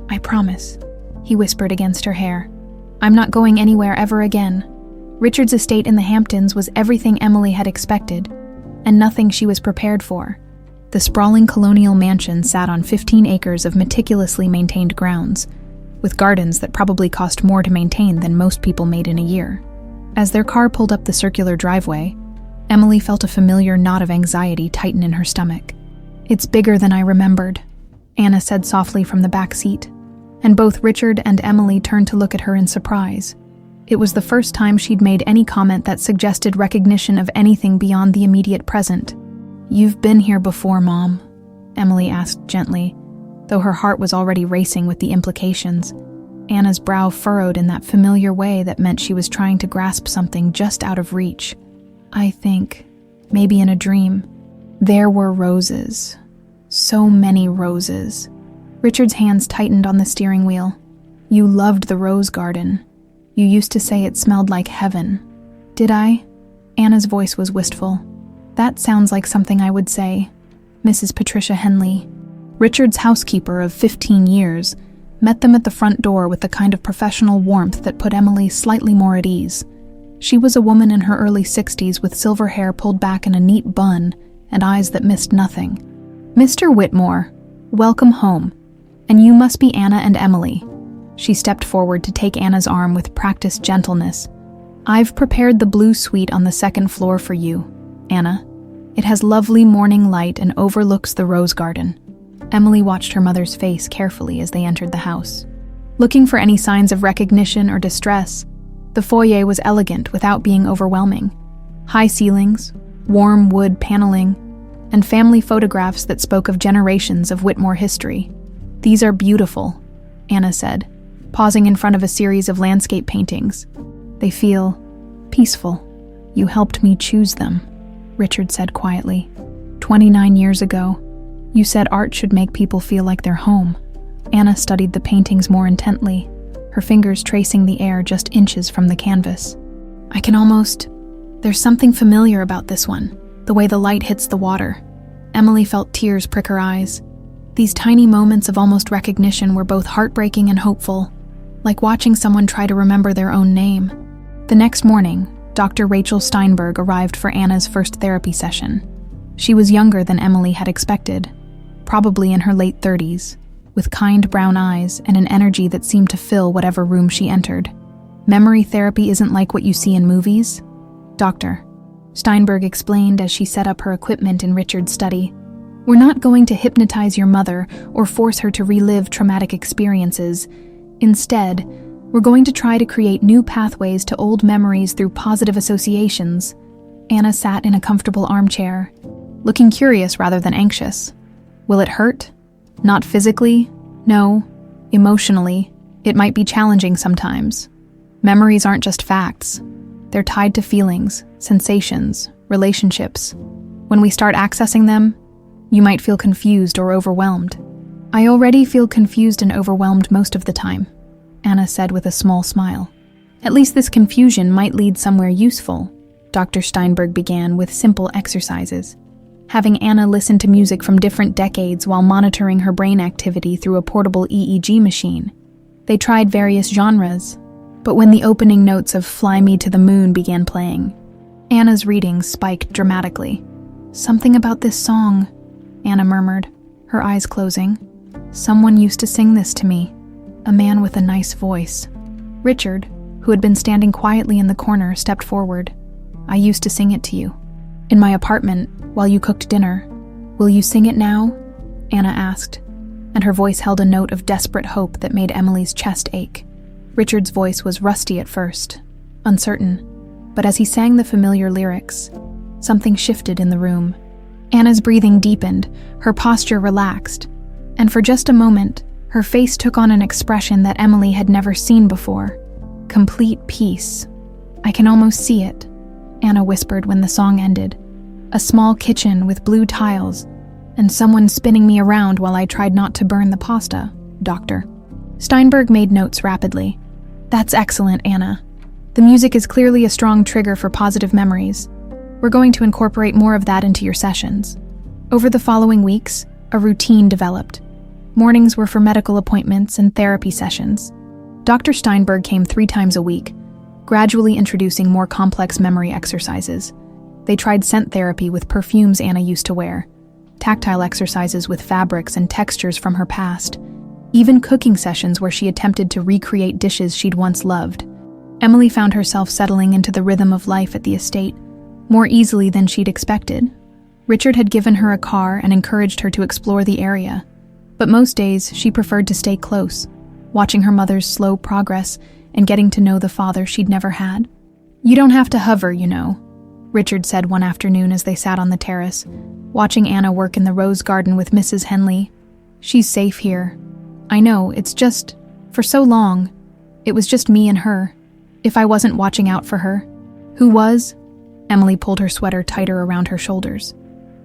"I promise," he whispered against her hair. "I'm not going anywhere ever again." Richard's estate in the Hamptons was everything Emily had expected, and nothing she was prepared for. The sprawling colonial mansion sat on 15 acres of meticulously maintained grounds, with gardens that probably cost more to maintain than most people made in a year. As their car pulled up the circular driveway, Emily felt a familiar knot of anxiety tighten in her stomach. "It's bigger than I remembered," Anna said softly from the back seat, and both Richard and Emily turned to look at her in surprise. It was the first time she'd made any comment that suggested recognition of anything beyond the immediate present. "You've been here before, Mom?" Emily asked gently, though her heart was already racing with the implications. Anna's brow furrowed in that familiar way that meant she was trying to grasp something just out of reach. "I think, maybe in a dream, there were roses. So many roses." Richard's hands tightened on the steering wheel. "You loved the rose garden. You used to say it smelled like heaven." "Did I?" Anna's voice was wistful. "That sounds like something I would say. Mrs. Patricia Henley." Richard's housekeeper of 15 years met them at the front door with the kind of professional warmth that put Emily slightly more at ease. She was a woman in her early 60s with silver hair pulled back in a neat bun and eyes that missed nothing. "Mr. Whitmore, welcome home. And you must be Anna and Emily." She stepped forward to take Anna's arm with practiced gentleness. "I've prepared the blue suite on the second floor for you, Anna. It has lovely morning light and overlooks the rose garden." Emily watched her mother's face carefully as they entered the house. Looking for any signs of recognition or distress, the foyer was elegant without being overwhelming. High ceilings, warm wood paneling, and family photographs that spoke of generations of Whitmore history. "These are beautiful," Anna said, pausing in front of a series of landscape paintings. "They feel peaceful." "You helped me choose them," Richard said quietly. 29 years ago, you said art should make people feel like they're home." Anna studied the paintings more intently, her fingers tracing the air just inches from the canvas. There's something familiar about this one, the way the light hits the water." Emily felt tears prick her eyes. These tiny moments of almost recognition were both heartbreaking and hopeful, like watching someone try to remember their own name. The next morning, Dr. Rachel Steinberg arrived for Anna's first therapy session. She was younger than Emily had expected, probably in her late 30s, with kind brown eyes and an energy that seemed to fill whatever room she entered. "Memory therapy isn't like what you see in movies, Doctor," Steinberg explained as she set up her equipment in Richard's study. "We're not going to hypnotize your mother or force her to relive traumatic experiences. Instead, we're going to try to create new pathways to old memories through positive associations." Anna sat in a comfortable armchair, looking curious rather than anxious. "Will it hurt? Not physically? No. Emotionally, it might be challenging sometimes. Memories aren't just facts. They're tied to feelings, sensations, relationships. When we start accessing them, you might feel confused or overwhelmed." "I already feel confused and overwhelmed most of the time," Anna said with a small smile. "At least this confusion might lead somewhere useful." Dr. Steinberg began with simple exercises, having Anna listen to music from different decades while monitoring her brain activity through a portable EEG machine. They tried various genres, but when the opening notes of "Fly Me to the Moon" began playing, Anna's readings spiked dramatically. "Something about this song," Anna murmured, her eyes closing. "Someone used to sing this to me, a man with a nice voice." Richard, who had been standing quietly in the corner, stepped forward. "I used to sing it to you. In my apartment, while you cooked dinner. Will you sing it now?" Anna asked, and her voice held a note of desperate hope that made Emily's chest ache. Richard's voice was rusty at first, uncertain, but as he sang the familiar lyrics, something shifted in the room. Anna's breathing deepened, her posture relaxed, and for just a moment, her face took on an expression that Emily had never seen before. Complete peace. "I can almost see it," Anna whispered when the song ended. "A small kitchen with blue tiles, and someone spinning me around while I tried not to burn the pasta, Doctor." Steinberg made notes rapidly. "That's excellent, Anna. The music is clearly a strong trigger for positive memories. We're going to incorporate more of that into your sessions." Over the following weeks, a routine developed. Mornings were for medical appointments and therapy sessions. Dr. Steinberg came 3 times a week, gradually introducing more complex memory exercises. They tried scent therapy with perfumes Anna used to wear, tactile exercises with fabrics and textures from her past, even cooking sessions where she attempted to recreate dishes she'd once loved. Emily found herself settling into the rhythm of life at the estate more easily than she'd expected. Richard had given her a car and encouraged her to explore the area, but most days she preferred to stay close, watching her mother's slow progress and getting to know the father she'd never had. "You don't have to hover, you know," Richard said one afternoon as they sat on the terrace, watching Anna work in the rose garden with Mrs. Henley. "She's safe here. I know, it's just, for so long, it was just me and her. If I wasn't watching out for her." "Who was?" Emily pulled her sweater tighter around her shoulders.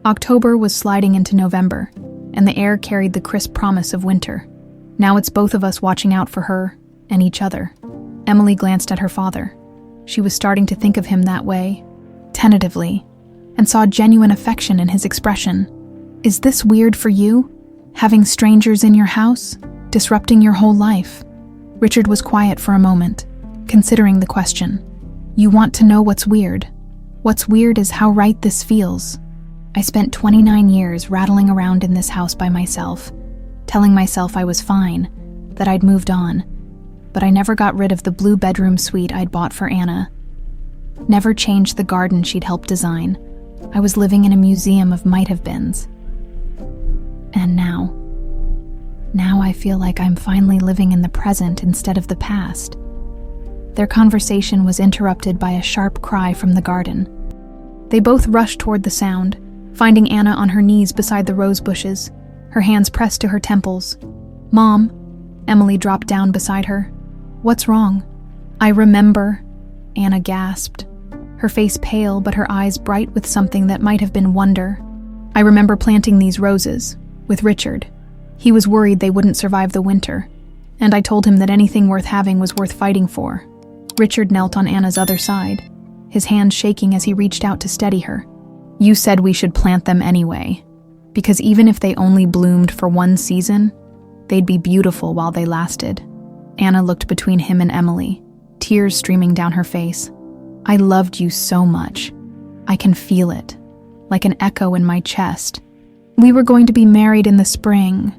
October was sliding into November, and the air carried the crisp promise of winter. Now it's both of us watching out for her and each other. Emily glanced at her father. She was starting to think of him that way, tentatively, and saw genuine affection in his expression. "Is this weird for you? Having strangers in your house? Disrupting your whole life?" Richard was quiet for a moment, considering the question. "You want to know what's weird? What's weird is how right this feels. I spent 29 years rattling around in this house by myself, telling myself I was fine, that I'd moved on, but I never got rid of the blue bedroom suite I'd bought for Anna. Never changed the garden she'd helped design. I was living in a museum of might-have-beens. And now I feel like I'm finally living in the present instead of the past." Their conversation was interrupted by a sharp cry from the garden. They both rushed toward the sound, finding Anna on her knees beside the rose bushes, her hands pressed to her temples. "Mom," Emily dropped down beside her. "What's wrong?" "I remember," Anna gasped, her face pale but her eyes bright with something that might have been wonder. "I remember planting these roses, with Richard. He was worried they wouldn't survive the winter, and I told him that anything worth having was worth fighting for." Richard knelt on Anna's other side, his hands shaking as he reached out to steady her. "You said we should plant them anyway, because even if they only bloomed for one season, they'd be beautiful while they lasted." Anna looked between him and Emily, tears streaming down her face. "I loved you so much. I can feel it, like an echo in my chest. We were going to be married in the spring."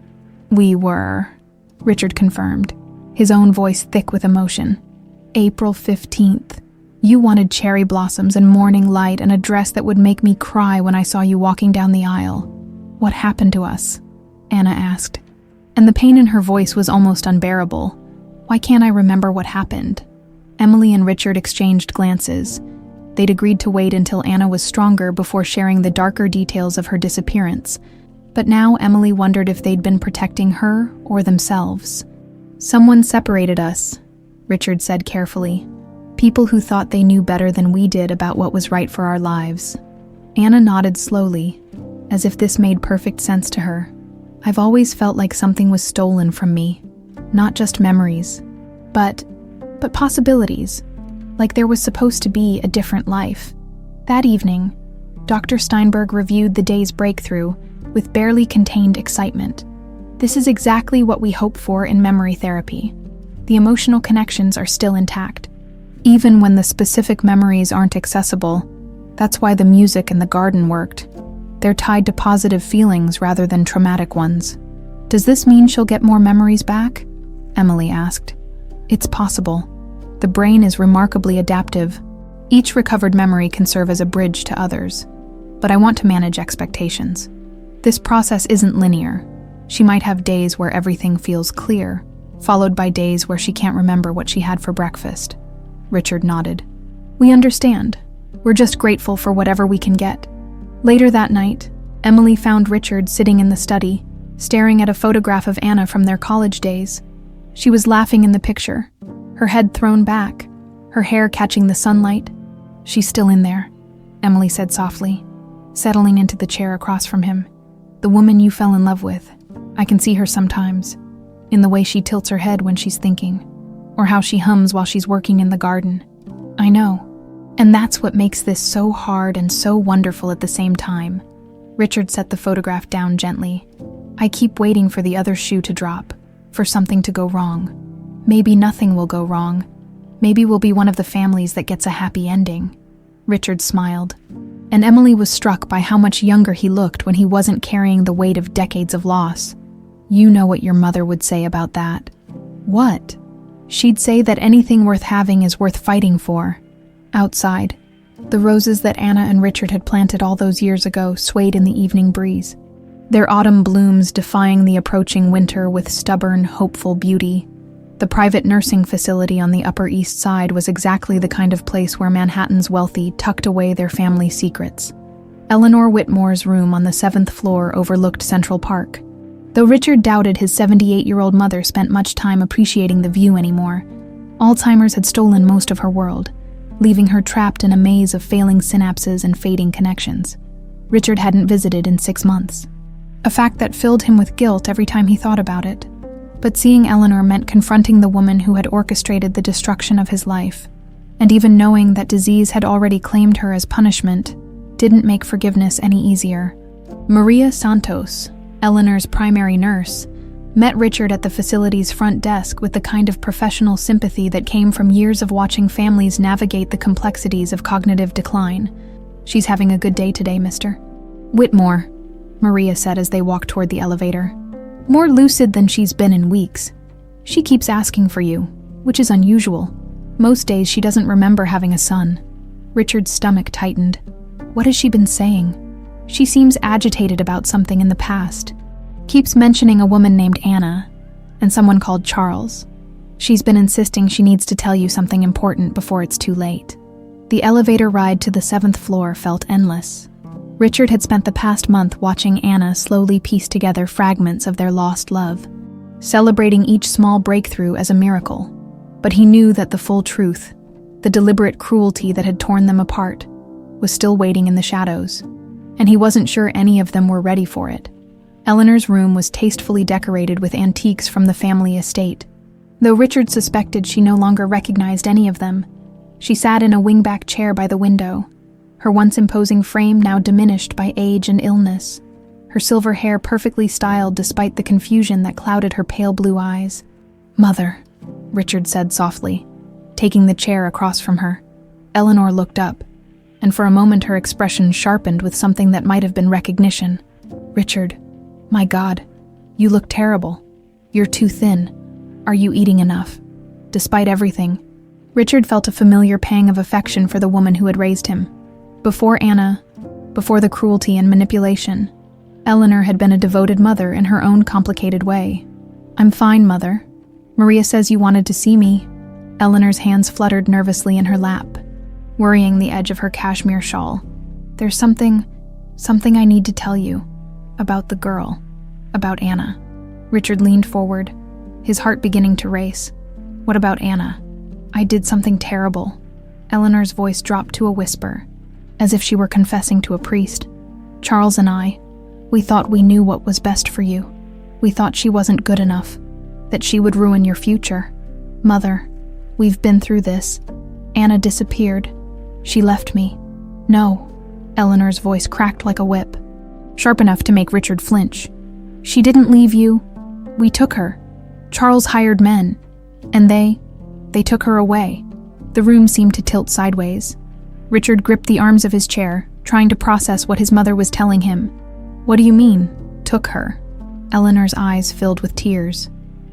"We were," Richard confirmed, his own voice thick with emotion. "April 15th. You wanted cherry blossoms and morning light and a dress that would make me cry when I saw you walking down the aisle. What happened to us?" Anna asked, and the pain in her voice was almost unbearable. "Why can't I remember what happened?" Emily and Richard exchanged glances. They'd agreed to wait until Anna was stronger before sharing the darker details of her disappearance. But now Emily wondered if they'd been protecting her or themselves. "Someone separated us," Richard said carefully. "People who thought they knew better than we did about what was right for our lives." Anna nodded slowly, as if this made perfect sense to her. "I've always felt like something was stolen from me. Not just memories, but possibilities. Like there was supposed to be a different life." That evening, Dr. Steinberg reviewed the day's breakthrough with barely contained excitement. "This is exactly what we hope for in memory therapy. The emotional connections are still intact, even when the specific memories aren't accessible. That's why the music and the garden worked. They're tied to positive feelings rather than traumatic ones." "Does this mean she'll get more memories back?" Emily asked. "It's possible. The brain is remarkably adaptive. Each recovered memory can serve as a bridge to others. But I want to manage expectations. This process isn't linear. She might have days where everything feels clear, followed by days where she can't remember what she had for breakfast." Richard nodded. "We understand. We're just grateful for whatever we can get." Later that night, Emily found Richard sitting in the study, staring at a photograph of Anna from their college days. She was laughing in the picture, her head thrown back, her hair catching the sunlight. "She's still in there," Emily said softly, settling into the chair across from him. "The woman you fell in love with. I can see her sometimes, in the way she tilts her head when she's thinking, or how she hums while she's working in the garden. I know. And that's what makes this so hard and so wonderful at the same time. Richard set the photograph down gently. I keep waiting for the other shoe to drop, for something to go wrong. Maybe nothing will go wrong. Maybe we'll be one of the families that gets a happy ending. Richard smiled, and Emily was struck by how much younger he looked when he wasn't carrying the weight of decades of loss. You know what your mother would say about that. What? She'd say that anything worth having is worth fighting for. Outside, the roses that Anna and Richard had planted all those years ago swayed in the evening breeze, their autumn blooms defying the approaching winter with stubborn, hopeful beauty. The private nursing facility on the Upper East Side was exactly the kind of place where Manhattan's wealthy tucked away their family secrets. Eleanor Whitmore's room on the 7th floor overlooked Central Park. Though Richard doubted his 78-year-old mother spent much time appreciating the view anymore, Alzheimer's had stolen most of her world, leaving her trapped in a maze of failing synapses and fading connections. Richard hadn't visited in 6 months, a fact that filled him with guilt every time he thought about it. But seeing Eleanor meant confronting the woman who had orchestrated the destruction of his life, and even knowing that disease had already claimed her as punishment didn't make forgiveness any easier. Maria Santos, Eleanor's primary nurse, met Richard at the facility's front desk with the kind of professional sympathy that came from years of watching families navigate the complexities of cognitive decline. "She's having a good day today, mister." "Whitmore," Maria said as they walked toward the elevator. "More lucid than she's been in weeks. She keeps asking for you, which is unusual. Most days she doesn't remember having a son." Richard's stomach tightened. What has she been saying? She seems agitated about something in the past. Keeps mentioning a woman named Anna, and someone called Charles. She's been insisting she needs to tell you something important before it's too late. The elevator ride to the 7th floor felt endless. Richard had spent the past month watching Anna slowly piece together fragments of their lost love, celebrating each small breakthrough as a miracle. But he knew that the full truth, the deliberate cruelty that had torn them apart, was still waiting in the shadows, and he wasn't sure any of them were ready for it. Eleanor's room was tastefully decorated with antiques from the family estate. Though Richard suspected she no longer recognized any of them, she sat in a wingback chair by the window, her once imposing frame now diminished by age and illness, her silver hair perfectly styled despite the confusion that clouded her pale blue eyes. "Mother," Richard said softly, taking the chair across from her. Eleanor looked up, and for a moment her expression sharpened with something that might have been recognition. "Richard, my God, you look terrible. You're too thin. Are you eating enough?" Despite everything, Richard felt a familiar pang of affection for the woman who had raised him. Before Anna, before the cruelty and manipulation, Eleanor had been a devoted mother in her own complicated way. "I'm fine, Mother. Maria says you wanted to see me." Eleanor's hands fluttered nervously in her lap, worrying the edge of her cashmere shawl. "There's something I need to tell you. About the girl. About Anna." Richard leaned forward, his heart beginning to race. "What about Anna?" "I did something terrible." Eleanor's voice dropped to a whisper, as if she were confessing to a priest. "Charles and I, we thought we knew what was best for you. We thought she wasn't good enough, that she would ruin your future. Mother, we've been through this. Anna disappeared. She left me." "No." Eleanor's voice cracked like a whip, sharp enough to make Richard flinch. "She didn't leave you. We took her. Charles hired men, and they took her away." The room seemed to tilt sideways. Richard gripped the arms of his chair, trying to process what his mother was telling him. "What do you mean, took her?" Eleanor's eyes filled with tears,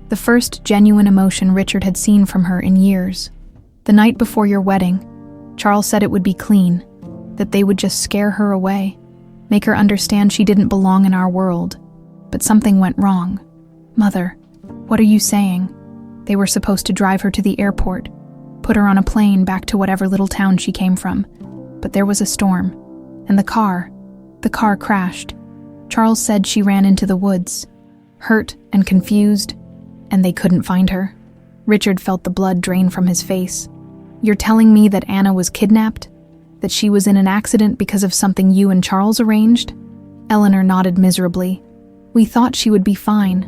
the first genuine emotion Richard had seen from her in years. "The night before your wedding, Charles said it would be clean, that they would just scare her away, make her understand she didn't belong in our world. But something went wrong." "Mother, what are you saying?" "They were supposed to drive her to the airport, put her on a plane back to whatever little town she came from. But there was a storm, and the car crashed. Charles said she ran into the woods, hurt and confused, and they couldn't find her." Richard felt the blood drain from his face. "You're telling me that Anna was kidnapped? That she was in an accident because of something you and Charles arranged?" Eleanor nodded miserably. "We thought she would be fine.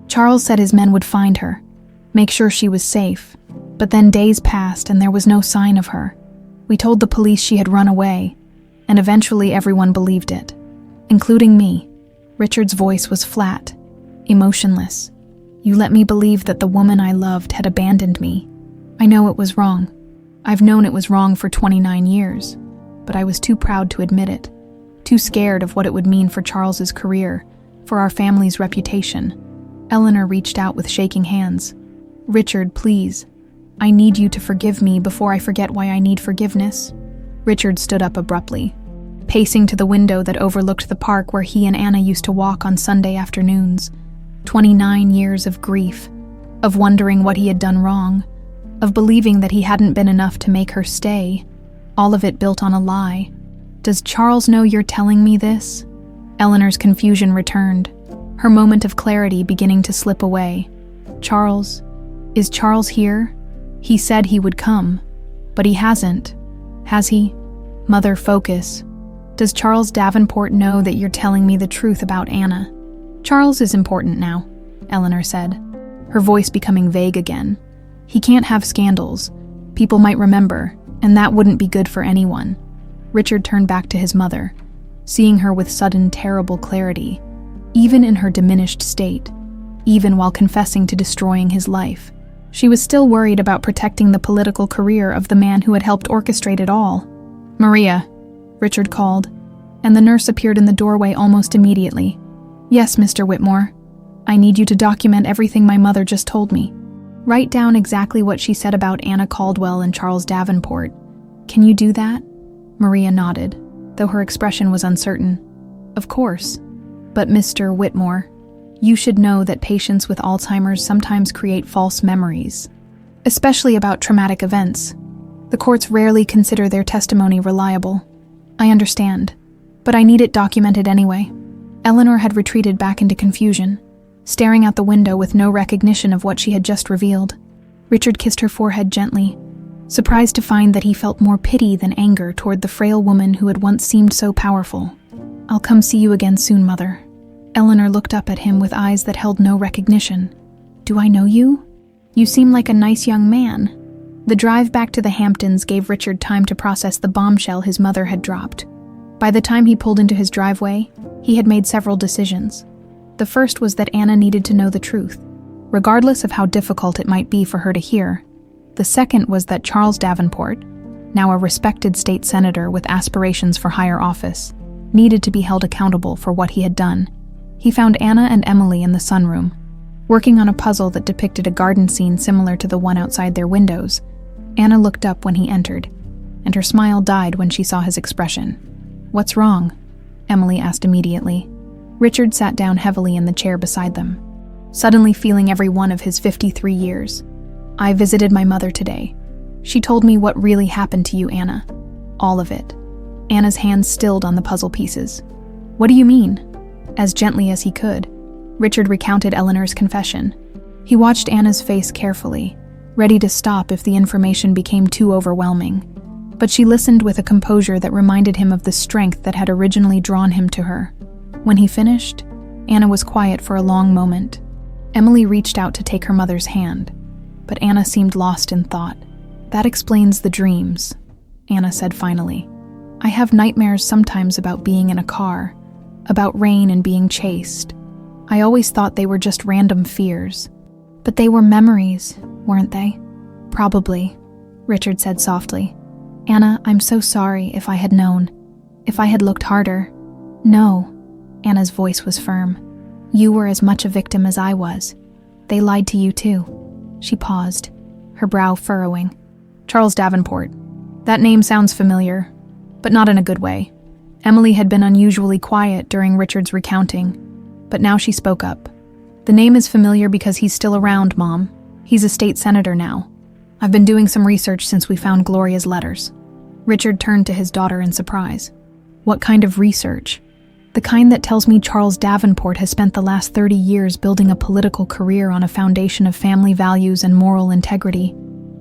Charles said his men would find her, make sure she was safe. But then days passed and there was no sign of her. We told the police she had run away, and eventually everyone believed it. including me." Richard's voice was flat, emotionless. "You let me believe that the woman I loved had abandoned me. I know it was wrong. I've known it was wrong for 29 years, but I was too proud to admit it, too scared of what it would mean for Charles's career, for our family's reputation." Eleanor reached out with shaking hands. "Richard, please. I need you to forgive me before I forget why I need forgiveness." Richard stood up abruptly, pacing to the window that overlooked the park where he and Anna used to walk on Sunday afternoons. 29 years of grief, of wondering what he had done wrong, of believing that he hadn't been enough to make her stay, all of it built on a lie. "Does Charles know you're telling me this?" Eleanor's confusion returned, her moment of clarity beginning to slip away. "Charles? Is Charles here? He said he would come, but he hasn't. Has he?" "Mother, focus. Does Charles Davenport know that you're telling me the truth about Anna?" "Charles is important now," Eleanor said, her voice becoming vague again. "He can't have scandals. People might remember, and that wouldn't be good for anyone." Richard turned back to his mother, seeing her with sudden, terrible clarity, even in her diminished state, even while confessing to destroying his life. She was still worried about protecting the political career of the man who had helped orchestrate it all. "Maria," Richard called, and the nurse appeared in the doorway almost immediately. "Yes, Mr. Whitmore. I need you to document everything my mother just told me. Write down exactly what she said about Anna Caldwell and Charles Davenport. Can you do that?" Maria nodded, though her expression was uncertain. "Of course. But Mr. Whitmore, you should know that patients with Alzheimer's sometimes create false memories, especially about traumatic events. The courts rarely consider their testimony reliable." "I understand, but I need it documented anyway." Eleanor had retreated back into confusion, staring out the window with no recognition of what she had just revealed. Richard kissed her forehead gently, surprised to find that he felt more pity than anger toward the frail woman who had once seemed so powerful. "I'll come see you again soon, Mother." Eleanor looked up at him with eyes that held no recognition. "Do I know you? You seem like a nice young man." The drive back to the Hamptons gave Richard time to process the bombshell his mother had dropped. By the time he pulled into his driveway, he had made several decisions. The first was that Anna needed to know the truth, regardless of how difficult it might be for her to hear. The second was that Charles Davenport, now a respected state senator with aspirations for higher office, needed to be held accountable for what he had done. He found Anna and Emily in the sunroom, working on a puzzle that depicted a garden scene similar to the one outside their windows. Anna looked up when he entered, and her smile died when she saw his expression. "What's wrong?" Emily asked immediately. Richard sat down heavily in the chair beside them, suddenly feeling every one of his 53 years. "I visited my mother today. She told me what really happened to you, Anna. All of it." Anna's hands stilled on the puzzle pieces. "What do you mean?" As gently as he could, Richard recounted Eleanor's confession. He watched Anna's face carefully, ready to stop if the information became too overwhelming. But she listened with a composure that reminded him of the strength that had originally drawn him to her. When he finished, Anna was quiet for a long moment. Emily reached out to take her mother's hand, but Anna seemed lost in thought. "That explains the dreams," Anna said finally. "I have nightmares sometimes about being in a car, about rain and being chased. I always thought they were just random fears. But they were memories, weren't they?" "Probably," Richard said softly. "Anna, I'm so sorry if I had known, if I had looked harder." "No," Anna's voice was firm. "You were as much a victim as I was. They lied to you too." She paused, her brow furrowing. "Charles Davenport. That name sounds familiar, but not in a good way." Emily had been unusually quiet during Richard's recounting, but now she spoke up. "The name is familiar because he's still around, Mom. He's a state senator now. I've been doing some research since we found Gloria's letters." Richard turned to his daughter in surprise. "What kind of research?" "The kind that tells me Charles Davenport has spent the last 30 years building a political career on a foundation of family values and moral integrity.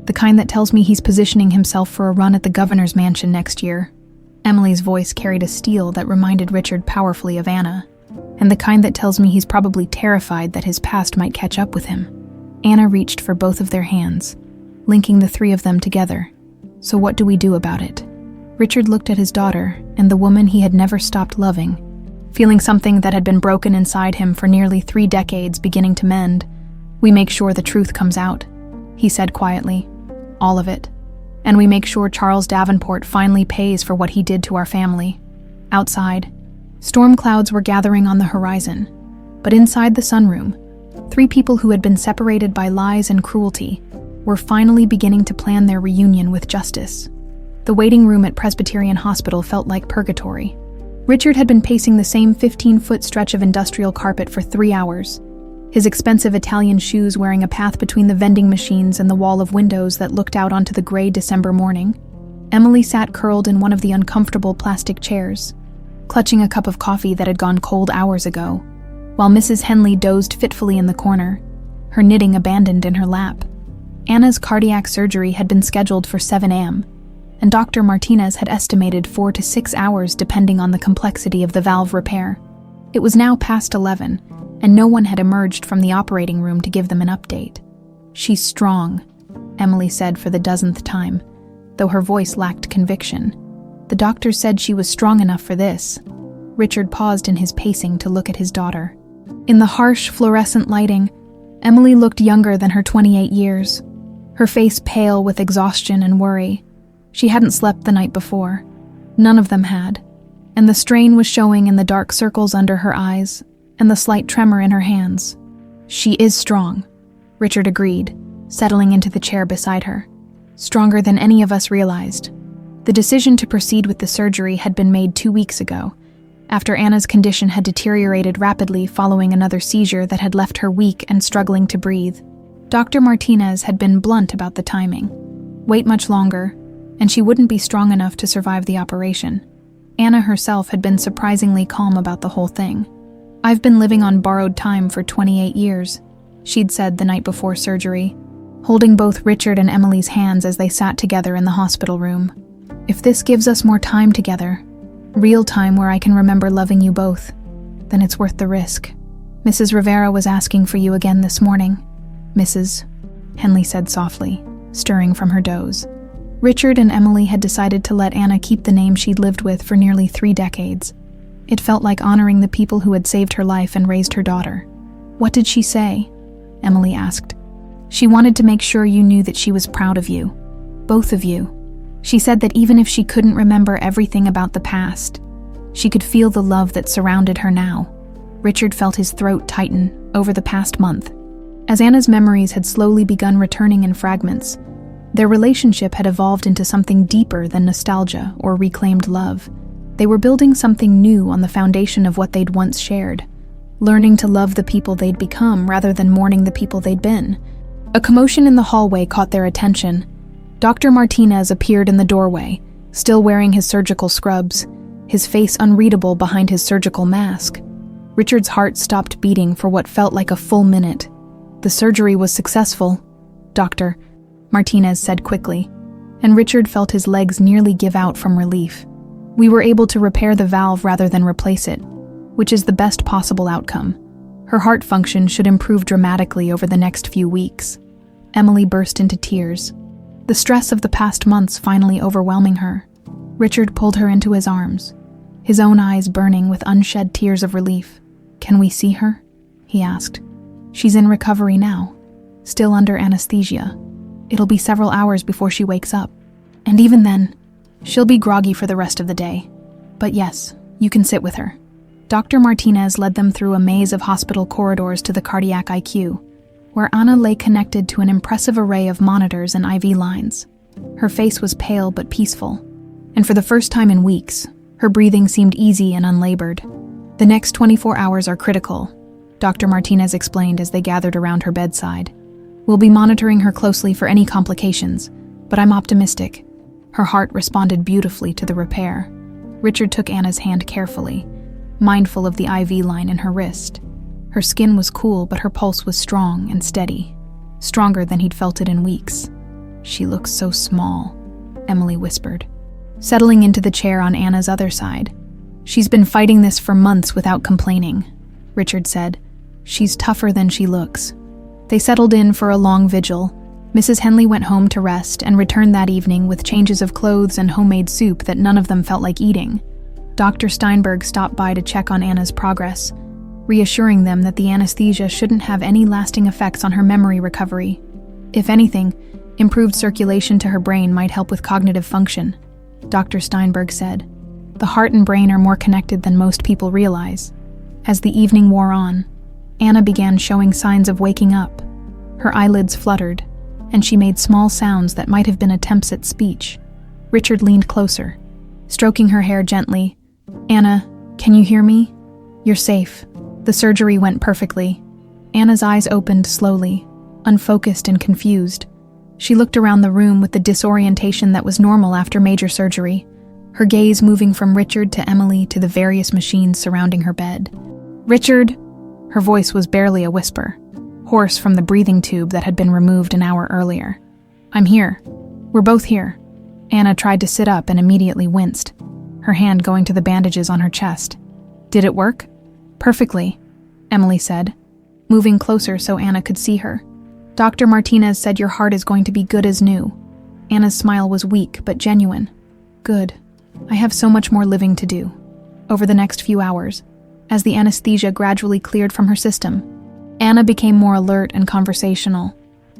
The kind that tells me he's positioning himself for a run at the governor's mansion next year." Emily's voice carried a steel that reminded Richard powerfully of Anna. "And the kind that tells me he's probably terrified that his past might catch up with him." Anna reached for both of their hands, linking the three of them together. "So what do we do about it?" Richard looked at his daughter and the woman he had never stopped loving, feeling something that had been broken inside him for nearly 3 decades beginning to mend. "We make sure the truth comes out," he said quietly. "All of it. And we make sure Charles Davenport finally pays for what he did to our family." Outside, storm clouds were gathering on the horizon, but inside the sunroom, 3 people who had been separated by lies and cruelty were finally beginning to plan their reunion with justice. The waiting room at Presbyterian Hospital felt like purgatory. Richard had been pacing the same 15-foot stretch of industrial carpet for 3 hours, his expensive Italian shoes wearing a path between the vending machines and the wall of windows that looked out onto the gray December morning. Emily sat curled in one of the uncomfortable plastic chairs, clutching a cup of coffee that had gone cold hours ago, while Mrs. Henley dozed fitfully in the corner, her knitting abandoned in her lap. Anna's cardiac surgery had been scheduled for 7 a.m., and Dr. Martinez had estimated 4 to 6 hours depending on the complexity of the valve repair. It was now past 11, and no one had emerged from the operating room to give them an update. "She's strong," Emily said for the 10th time, though her voice lacked conviction. "The doctor said she was strong enough for this." Richard paused in his pacing to look at his daughter. In the harsh, fluorescent lighting, Emily looked younger than her 28 years, her face pale with exhaustion and worry. She hadn't slept the night before. None of them had, and the strain was showing in the dark circles under her eyes and the slight tremor in her hands. "She is strong," Richard agreed, settling into the chair beside her. "Stronger than any of us realized." The decision to proceed with the surgery had been made 2 weeks ago, after Anna's condition had deteriorated rapidly following another seizure that had left her weak and struggling to breathe. Dr. Martinez had been blunt about the timing. Wait much longer, and she wouldn't be strong enough to survive the operation. Anna herself had been surprisingly calm about the whole thing. "I've been living on borrowed time for 28 years, she'd said the night before surgery, holding both Richard and Emily's hands as they sat together in the hospital room. "If this gives us more time together, real time where I can remember loving you both, then it's worth the risk. Mrs. Rivera was asking for you again this morning." "Mrs." Henley said softly, stirring from her doze. Richard and Emily had decided to let Anna keep the name she'd lived with for nearly 3 decades. It felt like honoring the people who had saved her life and raised her daughter. "What did she say?" Emily asked. "She wanted to make sure you knew that she was proud of you. Both of you. She said that even if she couldn't remember everything about the past, she could feel the love that surrounded her now." Richard felt his throat tighten over the past month. As Anna's memories had slowly begun returning in fragments, their relationship had evolved into something deeper than nostalgia or reclaimed love. They were building something new on the foundation of what they'd once shared, learning to love the people they'd become rather than mourning the people they'd been. A commotion in the hallway caught their attention. Dr. Martinez appeared in the doorway, still wearing his surgical scrubs, his face unreadable behind his surgical mask. Richard's heart stopped beating for what felt like a full minute. "The surgery was successful, Doctor," Martinez said quickly, and Richard felt his legs nearly give out from relief. "We were able to repair the valve rather than replace it, which is the best possible outcome. Her heart function should improve dramatically over the next few weeks." Emily burst into tears, the stress of the past months finally overwhelming her. Richard pulled her into his arms, his own eyes burning with unshed tears of relief. "Can we see her?" he asked. "She's in recovery now, still under anesthesia. It'll be several hours before she wakes up. And even then, she'll be groggy for the rest of the day. But yes, you can sit with her." Dr. Martinez led them through a maze of hospital corridors to the cardiac IQ, where Anna lay connected to an impressive array of monitors and IV lines. Her face was pale but peaceful, and for the first time in weeks, her breathing seemed easy and unlabored. "The next 24 hours are critical," Dr. Martinez explained as they gathered around her bedside. "We'll be monitoring her closely for any complications, but I'm optimistic." Her heart responded beautifully to the repair. Richard took Anna's hand carefully, mindful of the IV line in her wrist. Her skin was cool, but her pulse was strong and steady, stronger than he'd felt it in weeks. "She looks so small," Emily whispered, settling into the chair on Anna's other side. "She's been fighting this for months without complaining," Richard said. "She's tougher than she looks." They settled in for a long vigil. Mrs. Henley went home to rest and returned that evening with changes of clothes and homemade soup that none of them felt like eating. Dr. Steinberg stopped by to check on Anna's progress, reassuring them that the anesthesia shouldn't have any lasting effects on her memory recovery. If anything, improved circulation to her brain might help with cognitive function, Dr. Steinberg said. The heart and brain are more connected than most people realize. As the evening wore on, Anna began showing signs of waking up. Her eyelids fluttered, and she made small sounds that might have been attempts at speech. Richard leaned closer, stroking her hair gently. "Anna, can you hear me? You're safe. The surgery went perfectly." Anna's eyes opened slowly, unfocused and confused. She looked around the room with the disorientation that was normal after major surgery, her gaze moving from Richard to Emily to the various machines surrounding her bed. "Richard!" Her voice was barely a whisper, hoarse from the breathing tube that had been removed an hour earlier. "I'm here. We're both here." Anna tried to sit up and immediately winced, her hand going to the bandages on her chest. "Did it work?" "Perfectly," Emily said, moving closer so Anna could see her. "Dr. Martinez said your heart is going to be good as new." Anna's smile was weak but genuine. "Good. I have so much more living to do." Over the next few hours, as the anesthesia gradually cleared from her system, Anna became more alert and conversational.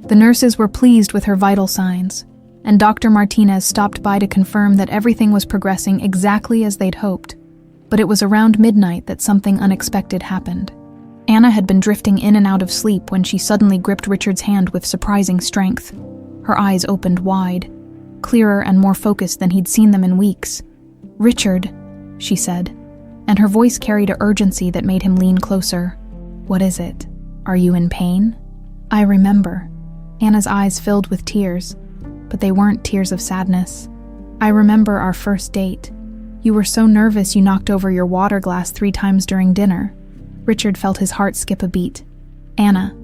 The nurses were pleased with her vital signs, and Dr. Martinez stopped by to confirm that everything was progressing exactly as they'd hoped. But it was around midnight that something unexpected happened. Anna had been drifting in and out of sleep when she suddenly gripped Richard's hand with surprising strength. Her eyes opened wide, clearer and more focused than he'd seen them in weeks. "Richard," she said, and her voice carried an urgency that made him lean closer. "What is it? Are you in pain?" "I remember." Anna's eyes filled with tears, but they weren't tears of sadness. "I remember our first date. You were so nervous you knocked over your water glass 3 times during dinner." Richard felt his heart skip a beat. "Anna,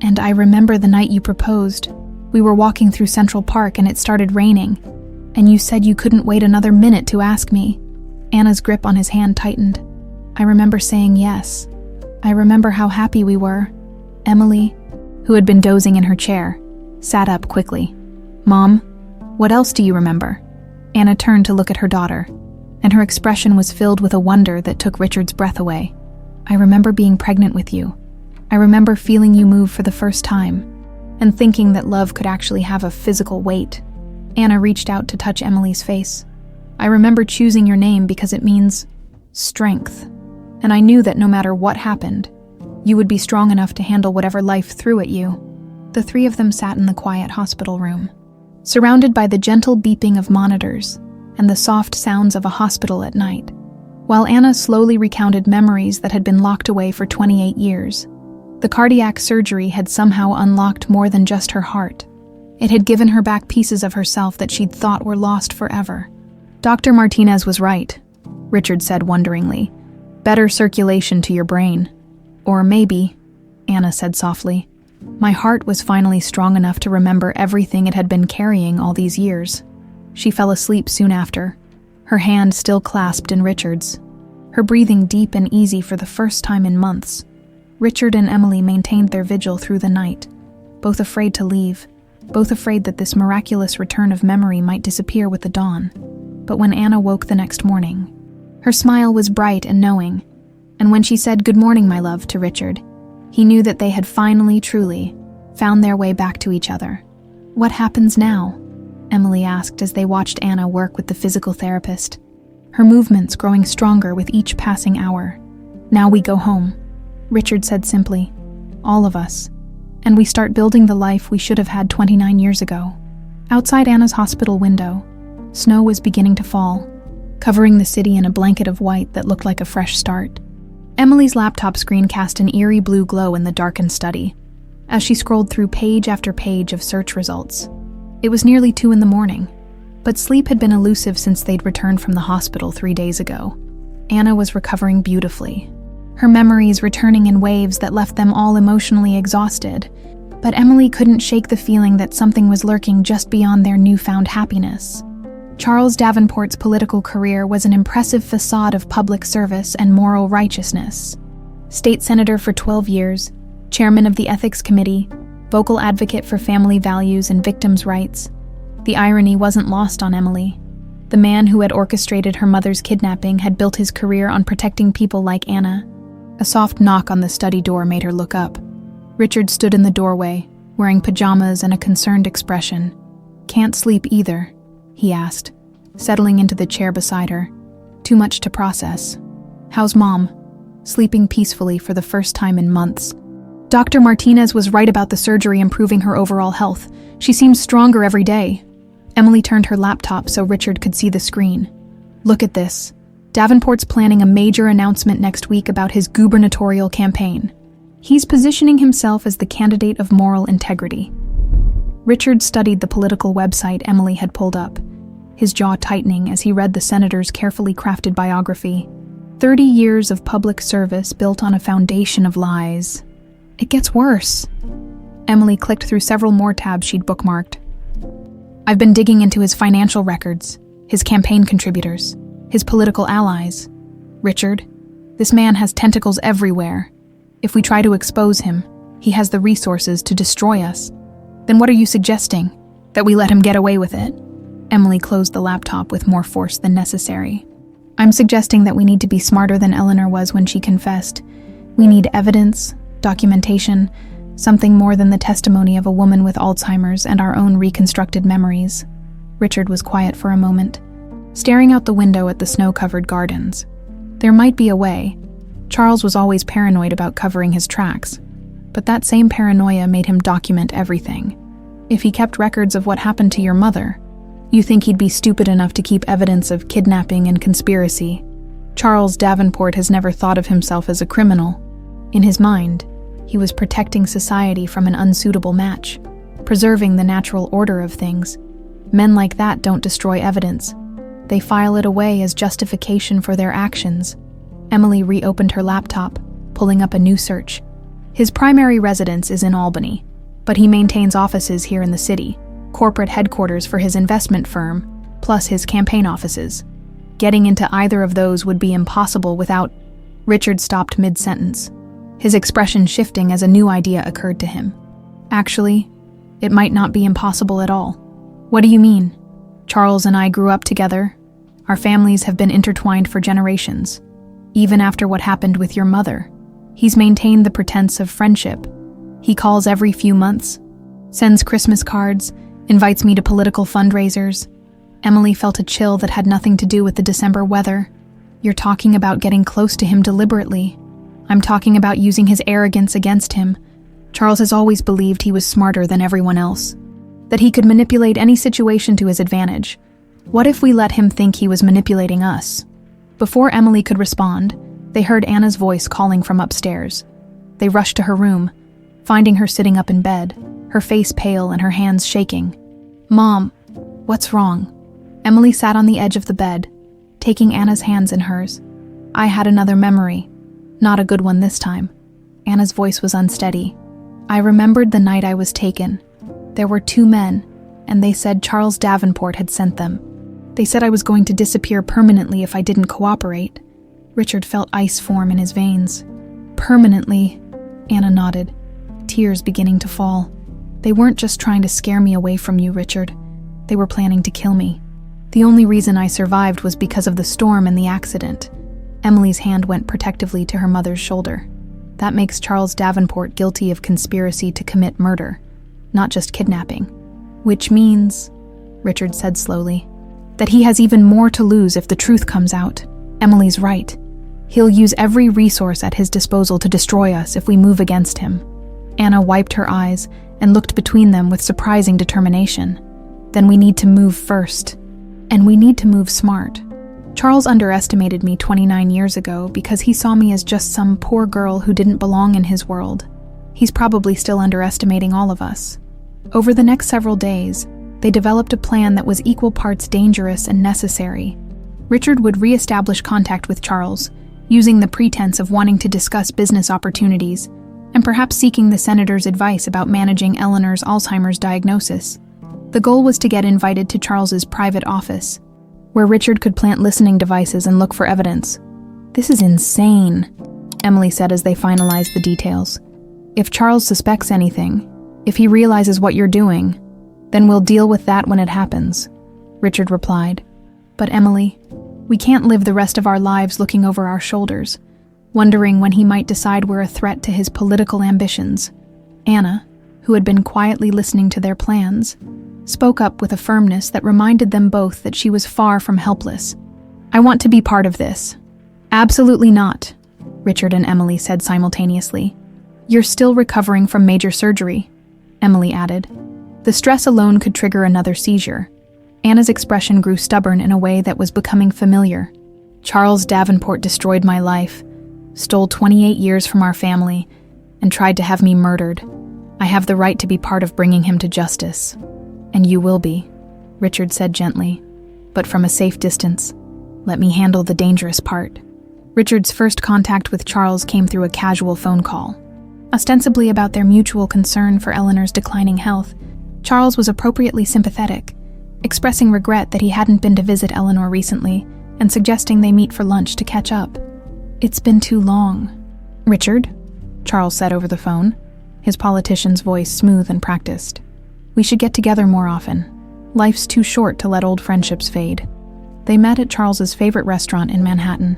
and I remember the night you proposed. We were walking through Central Park and it started raining, and you said you couldn't wait another minute to ask me." Anna's grip on his hand tightened. "I remember saying yes. I remember how happy we were." Emily, who had been dozing in her chair, sat up quickly. "Mom, what else do you remember?" Anna turned to look at her daughter, and her expression was filled with a wonder that took Richard's breath away. "I remember being pregnant with you. I remember feeling you move for the first time, and thinking that love could actually have a physical weight." Anna reached out to touch Emily's face. "I remember choosing your name because it means strength, and I knew that no matter what happened, you would be strong enough to handle whatever life threw at you." The 3 of them sat in the quiet hospital room, surrounded by the gentle beeping of monitors and the soft sounds of a hospital at night, while Anna slowly recounted memories that had been locked away for 28 years. The cardiac surgery had somehow unlocked more than just her heart. It had given her back pieces of herself that she'd thought were lost forever. "Dr. Martinez was right," Richard said wonderingly. "Better circulation to your brain. Or maybe," Anna said softly, "my heart was finally strong enough to remember everything it had been carrying all these years." She fell asleep soon after, her hand still clasped in Richard's, her breathing deep and easy for the first time in months. Richard and Emily maintained their vigil through the night, both afraid to leave, both afraid that this miraculous return of memory might disappear with the dawn. But when Anna woke the next morning, her smile was bright and knowing, and when she said "Good morning, my love" to Richard, he knew that they had finally, truly, found their way back to each other. "What happens now?" Emily asked as they watched Anna work with the physical therapist, her movements growing stronger with each passing hour. "Now we go home," Richard said simply. "All of us. And we start building the life we should have had 29 years ago." Outside Anna's hospital window, snow was beginning to fall, covering the city in a blanket of white that looked like a fresh start. Emily's laptop screen cast an eerie blue glow in the darkened study, as she scrolled through page after page of search results. It was nearly 2 a.m, but sleep had been elusive since they'd returned from the hospital 3 days ago. Anna was recovering beautifully, her memories returning in waves that left them all emotionally exhausted, but Emily couldn't shake the feeling that something was lurking just beyond their newfound happiness. Charles Davenport's political career was an impressive facade of public service and moral righteousness. State senator for 12 years, chairman of the Ethics Committee, vocal advocate for family values and victims' rights. The irony wasn't lost on Emily. The man who had orchestrated her mother's kidnapping had built his career on protecting people like Anna. A soft knock on the study door made her look up. Richard stood in the doorway, wearing pajamas and a concerned expression. "Can't sleep either?" he asked, settling into the chair beside her. "Too much to process. How's Mom?" "Sleeping peacefully for the first time in months." Dr. Martinez was right about the surgery improving her overall health. She seems stronger every day. Emily turned her laptop so Richard could see the screen. "Look at this. Davenport's planning a major announcement next week about his gubernatorial campaign. He's positioning himself as the candidate of moral integrity." Richard studied the political website Emily had pulled up, his jaw tightening as he read the senator's carefully crafted biography. 30 years of public service built on a foundation of lies. It gets worse. Emily clicked through several more tabs she'd bookmarked. "I've been digging into his financial records, his campaign contributors, his political allies. Richard, this man has tentacles everywhere. If we try to expose him, he has the resources to destroy us. Then what are you suggesting? That we let him get away with it?" Emily closed the laptop with more force than necessary. "I'm suggesting that we need to be smarter than Eleanor was when she confessed. We need evidence, documentation, something more than the testimony of a woman with Alzheimer's and our own reconstructed memories." Richard was quiet for a moment, staring out the window at the snow-covered gardens. There might be a way. Charles was always paranoid about covering his tracks, but that same paranoia made him document everything. If he kept records of what happened to your mother, you think he'd be stupid enough to keep evidence of kidnapping and conspiracy? Charles Davenport has never thought of himself as a criminal. In his mind, he was protecting society from an unsuitable match, preserving the natural order of things. Men like that don't destroy evidence. They file it away as justification for their actions. Emily reopened her laptop, pulling up a new search. His primary residence is in Albany, but he maintains offices here in the city, corporate headquarters for his investment firm, plus his campaign offices. Getting into either of those would be impossible without... Richard stopped mid-sentence, his expression shifting as a new idea occurred to him. "Actually, it might not be impossible at all." "What do you mean?" "Charles and I grew up together. Our families have been intertwined for generations. Even after what happened with your mother, he's maintained the pretense of friendship. He calls every few months, sends Christmas cards, invites me to political fundraisers." Emily felt a chill that had nothing to do with the December weather. "You're talking about getting close to him deliberately. I'm talking about using his arrogance against him. Charles has always believed he was smarter than everyone else, that he could manipulate any situation to his advantage. What if we let him think he was manipulating us?" Before Emily could respond, they heard Anna's voice calling from upstairs. They rushed to her room, finding her sitting up in bed, her face pale and her hands shaking. "Mom, what's wrong?" Emily sat on the edge of the bed, taking Anna's hands in hers. "I had another memory. Not a good one this time." Anna's voice was unsteady. "I remembered the night I was taken. There were 2 men, and they said Charles Davenport had sent them. They said I was going to disappear permanently if I didn't cooperate." Richard felt ice form in his veins. "Permanently?" Anna nodded, tears beginning to fall. "They weren't just trying to scare me away from you, Richard. They were planning to kill me. The only reason I survived was because of the storm and the accident." Emily's hand went protectively to her mother's shoulder. "That makes Charles Davenport guilty of conspiracy to commit murder, not just kidnapping. Which means," Richard said slowly, "that he has even more to lose if the truth comes out. Emily's right. He'll use every resource at his disposal to destroy us if we move against him." Anna wiped her eyes and looked between them with surprising determination. "Then we need to move first. And we need to move smart. Charles underestimated me 29 years ago because he saw me as just some poor girl who didn't belong in his world. He's probably still underestimating all of us." Over the next several days, they developed a plan that was equal parts dangerous and necessary. Richard would re-establish contact with Charles, using the pretense of wanting to discuss business opportunities, and perhaps seeking the senator's advice about managing Eleanor's Alzheimer's diagnosis. The goal was to get invited to Charles's private office, where Richard could plant listening devices and look for evidence. "This is insane," Emily said as they finalized the details. "If Charles suspects anything, if he realizes what you're doing, then we'll deal with that when it happens," Richard replied. But Emily, we can't live the rest of our lives looking over our shoulders, wondering when he might decide we're a threat to his political ambitions. Anna, who had been quietly listening to their plans, spoke up with a firmness that reminded them both that she was far from helpless. "I want to be part of this." "Absolutely not," Richard and Emily said simultaneously. "You're still recovering from major surgery," Emily added. "The stress alone could trigger another seizure." Anna's expression grew stubborn in a way that was becoming familiar. "Charles Davenport destroyed my life, stole 28 years from our family, and tried to have me murdered. I have the right to be part of bringing him to justice." "And you will be," Richard said gently, "but from a safe distance. Let me handle the dangerous part." Richard's first contact with Charles came through a casual phone call. Ostensibly about their mutual concern for Eleanor's declining health, Charles was appropriately sympathetic, expressing regret that he hadn't been to visit Eleanor recently and suggesting they meet for lunch to catch up. "It's been too long." "Richard," Charles said over the phone, his politician's voice smooth and practiced. "We should get together more often. Life's too short to let old friendships fade." They met at Charles's favorite restaurant in Manhattan,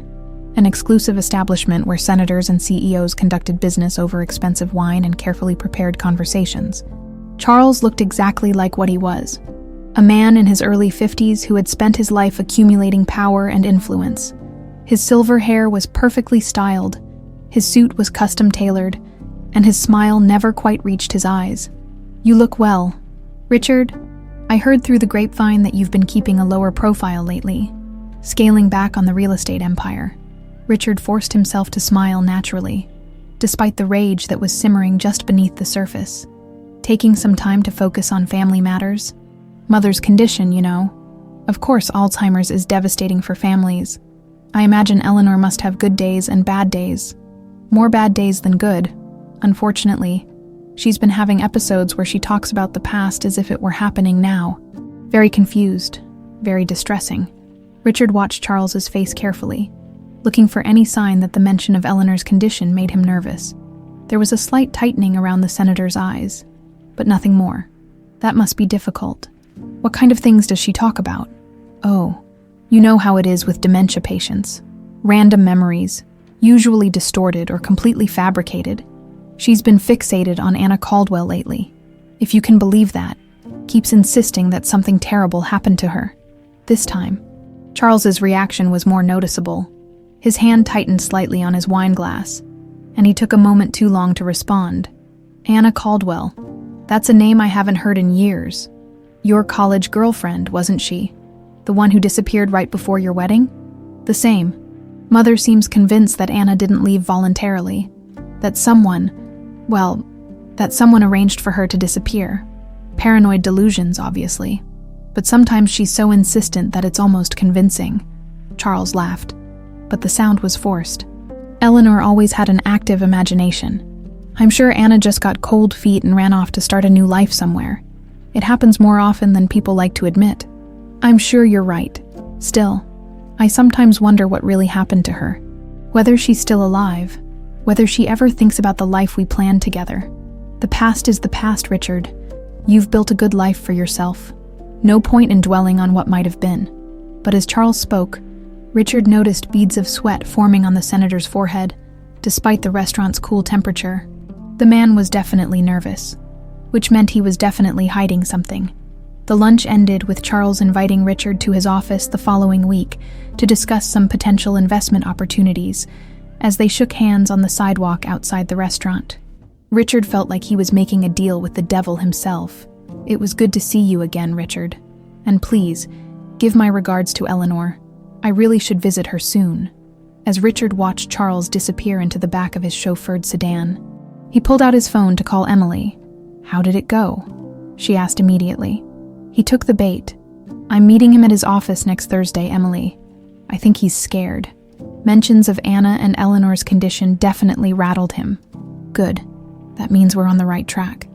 an exclusive establishment where senators and CEOs conducted business over expensive wine and carefully prepared conversations. Charles looked exactly like what he was, a man in his early 50s who had spent his life accumulating power and influence. His silver hair was perfectly styled, his suit was custom-tailored, and his smile never quite reached his eyes. "You look well. Richard, I heard through the grapevine that you've been keeping a lower profile lately, scaling back on the real estate empire." Richard forced himself to smile naturally, despite the rage that was simmering just beneath the surface. "Taking some time to focus on family matters. Mother's condition, you know. Of course, Alzheimer's is devastating for families. I imagine Eleanor must have good days and bad days. More bad days than good, unfortunately. She's been having episodes where she talks about the past as if it were happening now. Very confused, very distressing." Richard watched Charles's face carefully, looking for any sign that the mention of Eleanor's condition made him nervous. There was a slight tightening around the senator's eyes, but nothing more. "That must be difficult. What kind of things does she talk about?" "Oh, you know how it is with dementia patients. Random memories, usually distorted or completely fabricated. She's been fixated on Anna Caldwell lately. If you can believe that, keeps insisting that something terrible happened to her. This time." Charles's reaction was more noticeable. His hand tightened slightly on his wine glass, and he took a moment too long to respond. "Anna Caldwell. That's a name I haven't heard in years. Your college girlfriend, wasn't she? The one who disappeared right before your wedding?" "The same. Mother seems convinced that Anna didn't leave voluntarily, that someone arranged for her to disappear. Paranoid delusions, obviously. But sometimes she's so insistent that it's almost convincing." Charles laughed, but the sound was forced. "Eleanor always had an active imagination. I'm sure Anna just got cold feet and ran off to start a new life somewhere. It happens more often than people like to admit." "I'm sure you're right. Still, I sometimes wonder what really happened to her. Whether she's still alive, whether she ever thinks about the life we planned together. The past is the past, Richard. You've built a good life for yourself. No point in dwelling on what might have been." But as Charles spoke, Richard noticed beads of sweat forming on the senator's forehead, despite the restaurant's cool temperature. The man was definitely nervous, which meant he was definitely hiding something. The lunch ended with Charles inviting Richard to his office the following week to discuss some potential investment opportunities as they shook hands on the sidewalk outside the restaurant. Richard felt like he was making a deal with the devil himself. "It was good to see you again, Richard. And please, give my regards to Eleanor. I really should visit her soon." As Richard watched Charles disappear into the back of his chauffeured sedan, he pulled out his phone to call Emily. "How did it go?" she asked immediately. He took the bait. "I'm meeting him at his office next Thursday, Emily. I think he's scared." Mentions of Anna and Eleanor's condition definitely rattled him. Good. That means we're on the right track.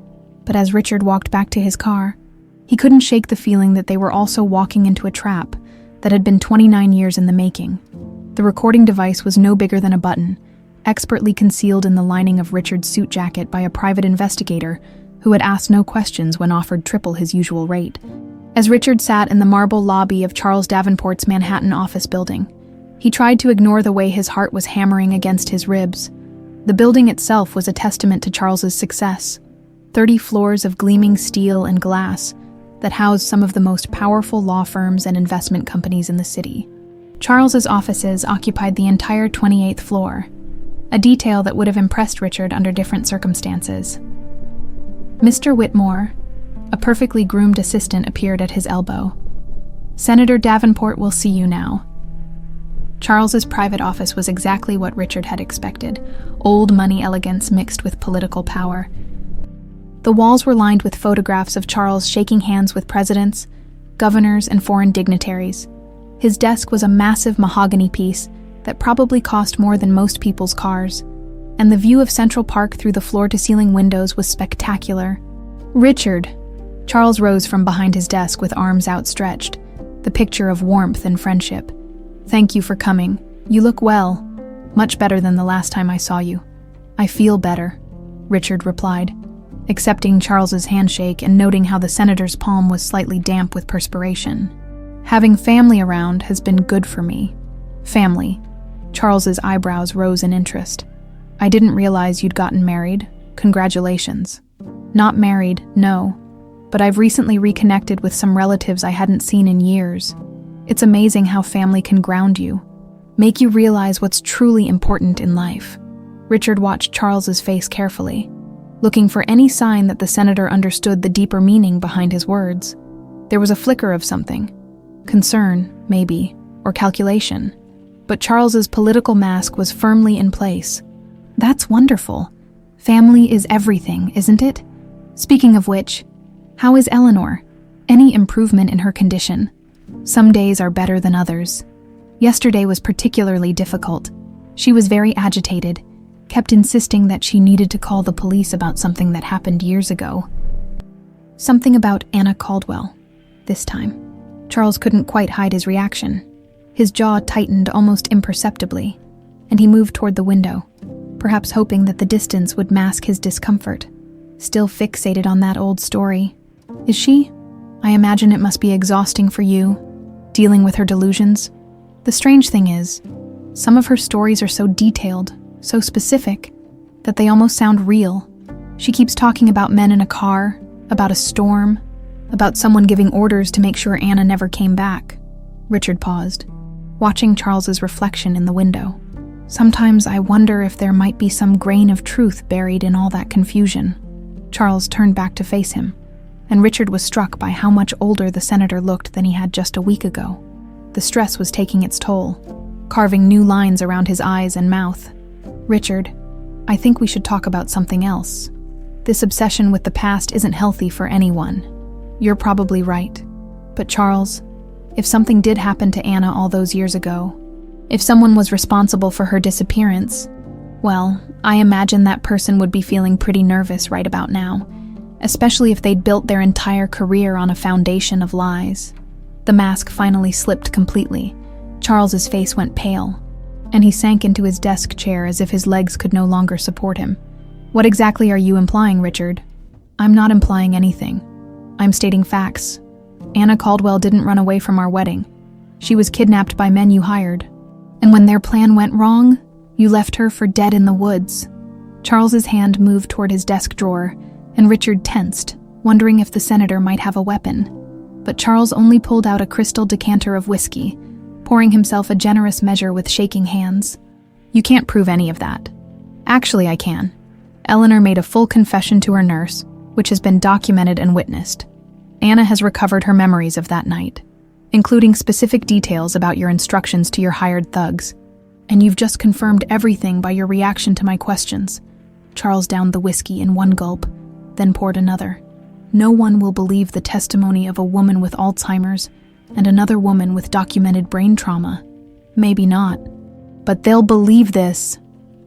But as Richard walked back to his car, he couldn't shake the feeling that they were also walking into a trap that had been 29 years in the making. The recording device was no bigger than a button, expertly concealed in the lining of Richard's suit jacket by a private investigator who had asked no questions when offered triple his usual rate. As Richard sat in the marble lobby of Charles Davenport's Manhattan office building, he tried to ignore the way his heart was hammering against his ribs. The building itself was a testament to Charles's success. 30 floors of gleaming steel and glass that housed some of the most powerful law firms and investment companies in the city. Charles's offices occupied the entire 28th floor, a detail that would have impressed Richard under different circumstances. Mr. Whitmore, a perfectly groomed assistant, appeared at his elbow. "Senator Davenport will see you now." Charles's private office was exactly what Richard had expected, old money elegance mixed with political power. The walls were lined with photographs of Charles shaking hands with presidents, governors, and foreign dignitaries. His desk was a massive mahogany piece that probably cost more than most people's cars, and the view of Central Park through the floor-to-ceiling windows was spectacular. "Richard," Charles rose from behind his desk with arms outstretched, the picture of warmth and friendship. "Thank you for coming. You look well. Much better than the last time I saw you." "I feel better," Richard replied, accepting Charles's handshake and noting how the senator's palm was slightly damp with perspiration. "Having family around has been good for me." "Family?" Charles's eyebrows rose in interest. "I didn't realize you'd gotten married. Congratulations." "Not married, no. But I've recently reconnected with some relatives I hadn't seen in years. It's amazing how family can ground you, make you realize what's truly important in life." Richard watched Charles's face carefully, looking for any sign that the senator understood the deeper meaning behind his words. There was a flicker of something. Concern, maybe, or calculation. But Charles's political mask was firmly in place. "That's wonderful. Family is everything, isn't it? Speaking of which, how is Eleanor? Any improvement in her condition? Some days are better than others. Yesterday was particularly difficult. She was very agitated, kept insisting that she needed to call the police about something that happened years ago. Something about Anna Caldwell, this time." Charles couldn't quite hide his reaction. His jaw tightened almost imperceptibly, and he moved toward the window, perhaps hoping that the distance would mask his discomfort. "Still fixated on that old story. Is she? I imagine it must be exhausting for you, dealing with her delusions. The strange thing is, some of her stories are so detailed, so specific, that they almost sound real. She keeps talking about men in a car, about a storm, about someone giving orders to make sure Anna never came back." Richard paused, watching Charles's reflection in the window. "Sometimes I wonder if there might be some grain of truth buried in all that confusion." Charles turned back to face him, and Richard was struck by how much older the senator looked than he had just a week ago. The stress was taking its toll, carving new lines around his eyes and mouth. "Richard, I think we should talk about something else. This obsession with the past isn't healthy for anyone." "You're probably right. But Charles, if something did happen to Anna all those years ago, if someone was responsible for her disappearance, well, I imagine that person would be feeling pretty nervous right about now, especially if they'd built their entire career on a foundation of lies." The mask finally slipped completely. Charles's face went pale, and he sank into his desk chair as if his legs could no longer support him. "What exactly are you implying, Richard?" "I'm not implying anything. I'm stating facts. Anna Caldwell didn't run away from our wedding. She was kidnapped by men you hired. And when their plan went wrong, you left her for dead in the woods." Charles's hand moved toward his desk drawer, and Richard tensed, wondering if the senator might have a weapon. But Charles only pulled out a crystal decanter of whiskey, pouring himself a generous measure with shaking hands. "You can't prove any of that." "Actually, I can. Eleanor made a full confession to her nurse, which has been documented and witnessed. Anna has recovered her memories of that night, including specific details about your instructions to your hired thugs. And you've just confirmed everything by your reaction to my questions." Charles downed the whiskey in one gulp, then poured another. "No one will believe the testimony of a woman with Alzheimer's and another woman with documented brain trauma. Maybe not. But they'll believe this."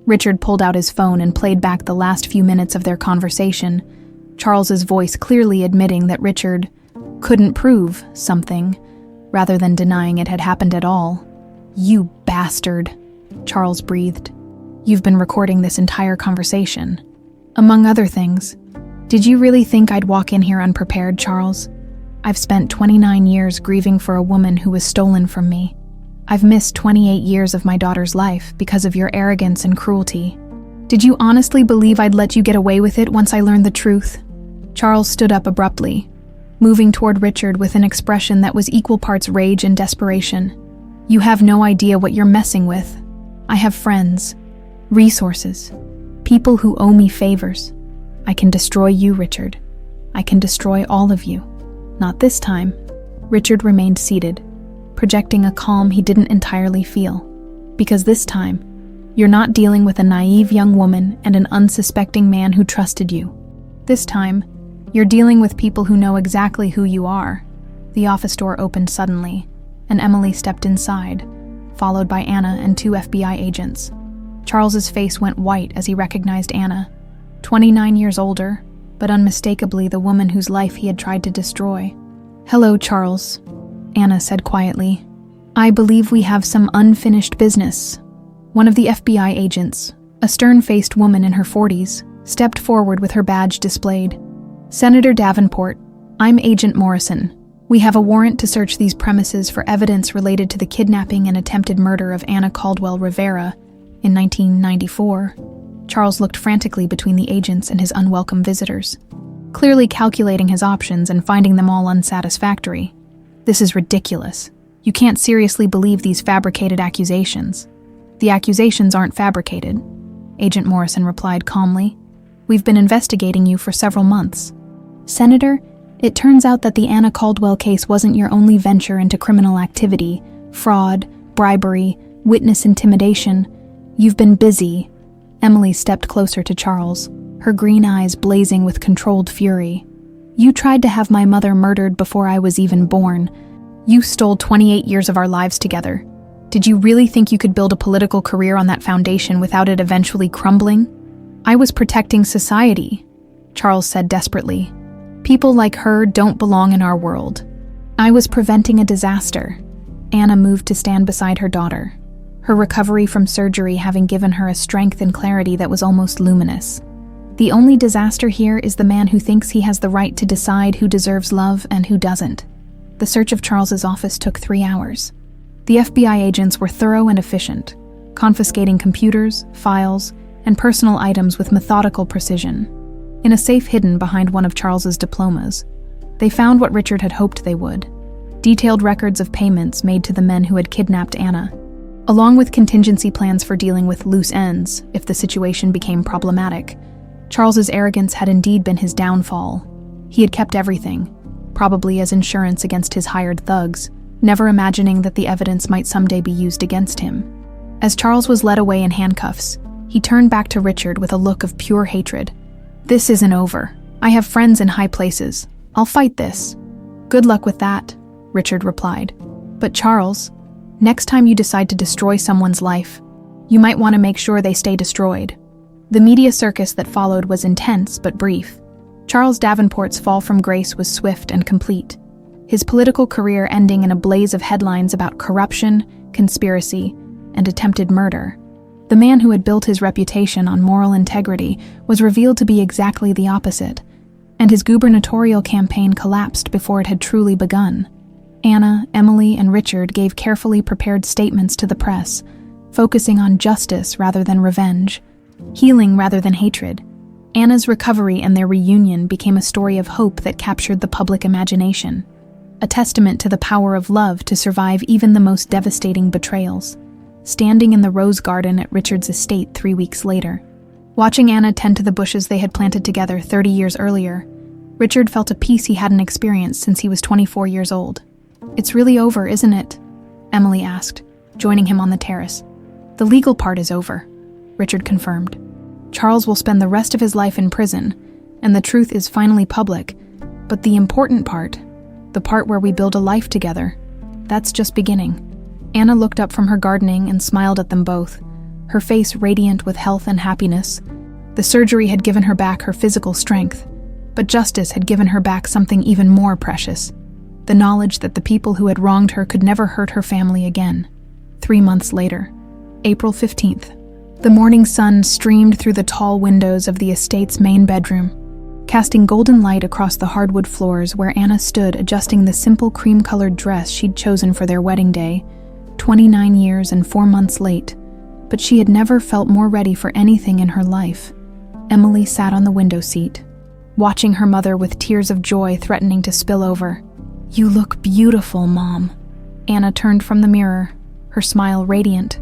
Richard pulled out his phone and played back the last few minutes of their conversation, Charles's voice clearly admitting that Richard couldn't prove something, rather than denying it had happened at all. "You bastard," Charles breathed. "You've been recording this entire conversation. Among other things, did you really think I'd walk in here unprepared, Charles? I've spent 29 years grieving for a woman who was stolen from me. I've missed 28 years of my daughter's life because of your arrogance and cruelty. Did you honestly believe I'd let you get away with it once I learned the truth?" Charles stood up abruptly, moving toward Richard with an expression that was equal parts rage and desperation. "You have no idea what you're messing with. I have friends, resources, people who owe me favors. I can destroy you, Richard. I can destroy all of you." "Not this time." Richard remained seated, projecting a calm he didn't entirely feel. "Because this time, you're not dealing with a naive young woman and an unsuspecting man who trusted you. This time, you're dealing with people who know exactly who you are." The office door opened suddenly, and Emily stepped inside, followed by Anna and 2 FBI agents. Charles's face went white as he recognized Anna, 29 years older, but unmistakably the woman whose life he had tried to destroy. "Hello, Charles," Anna said quietly. "I believe we have some unfinished business." One of the FBI agents, a stern-faced woman in her 40s, stepped forward with her badge displayed. "Senator Davenport, I'm Agent Morrison. We have a warrant to search these premises for evidence related to the kidnapping and attempted murder of Anna Caldwell Rivera in 1994. Charles looked frantically between the agents and his unwelcome visitors, clearly calculating his options and finding them all unsatisfactory. "This is ridiculous. You can't seriously believe these fabricated accusations." "The accusations aren't fabricated," Agent Morrison replied calmly. "We've been investigating you for several months. Senator, it turns out that the Anna Caldwell case wasn't your only venture into criminal activity, fraud, bribery, witness intimidation. You've been busy." Emily stepped closer to Charles, her green eyes blazing with controlled fury. "You tried to have my mother murdered before I was even born. You stole 28 years of our lives together. Did you really think you could build a political career on that foundation without it eventually crumbling?" "I was protecting society," Charles said desperately. "People like her don't belong in our world. I was preventing a disaster." Anna moved to stand beside her daughter, her recovery from surgery having given her a strength and clarity that was almost luminous. "The only disaster here is the man who thinks he has the right to decide who deserves love and who doesn't." The search of Charles's office took 3 hours. The FBI agents were thorough and efficient, confiscating computers, files, and personal items with methodical precision. In a safe hidden behind one of Charles's diplomas, they found what Richard had hoped they would: detailed records of payments made to the men who had kidnapped Anna, along with contingency plans for dealing with loose ends if the situation became problematic. Charles's arrogance had indeed been his downfall. He had kept everything, probably as insurance against his hired thugs, never imagining that the evidence might someday be used against him. As Charles was led away in handcuffs, he turned back to Richard with a look of pure hatred. "This isn't over. I have friends in high places. I'll fight this." "Good luck with that," Richard replied. "But Charles, next time you decide to destroy someone's life, you might want to make sure they stay destroyed." The media circus that followed was intense but brief. Charles Davenport's fall from grace was swift and complete, his political career ending in a blaze of headlines about corruption, conspiracy, and attempted murder. The man who had built his reputation on moral integrity was revealed to be exactly the opposite, and his gubernatorial campaign collapsed before it had truly begun. Anna, Emily, and Richard gave carefully prepared statements to the press, focusing on justice rather than revenge, healing rather than hatred. Anna's recovery and their reunion became a story of hope that captured the public imagination, a testament to the power of love to survive even the most devastating betrayals. Standing in the rose garden at Richard's estate 3 weeks later, watching Anna tend to the bushes they had planted together 30 years earlier, Richard felt a peace he hadn't experienced since he was 24 years old. "It's really over, isn't it?" Emily asked, joining him on the terrace. "The legal part is over," Richard confirmed. "Charles will spend the rest of his life in prison, and the truth is finally public. But the important part, the part where we build a life together, that's just beginning." Anna looked up from her gardening and smiled at them both, her face radiant with health and happiness. The surgery had given her back her physical strength, but justice had given her back something even more precious: the knowledge that the people who had wronged her could never hurt her family again. 3 months later, April 15th, the morning sun streamed through the tall windows of the estate's main bedroom. casting golden light across the hardwood floors where Anna stood adjusting the simple cream-colored dress she'd chosen for their wedding day, 29 years and 4 months late. But she had never felt more ready for anything in her life. Emily sat on the window seat, watching her mother with tears of joy threatening to spill over. "You look beautiful, Mom." Anna turned from the mirror, her smile radiant.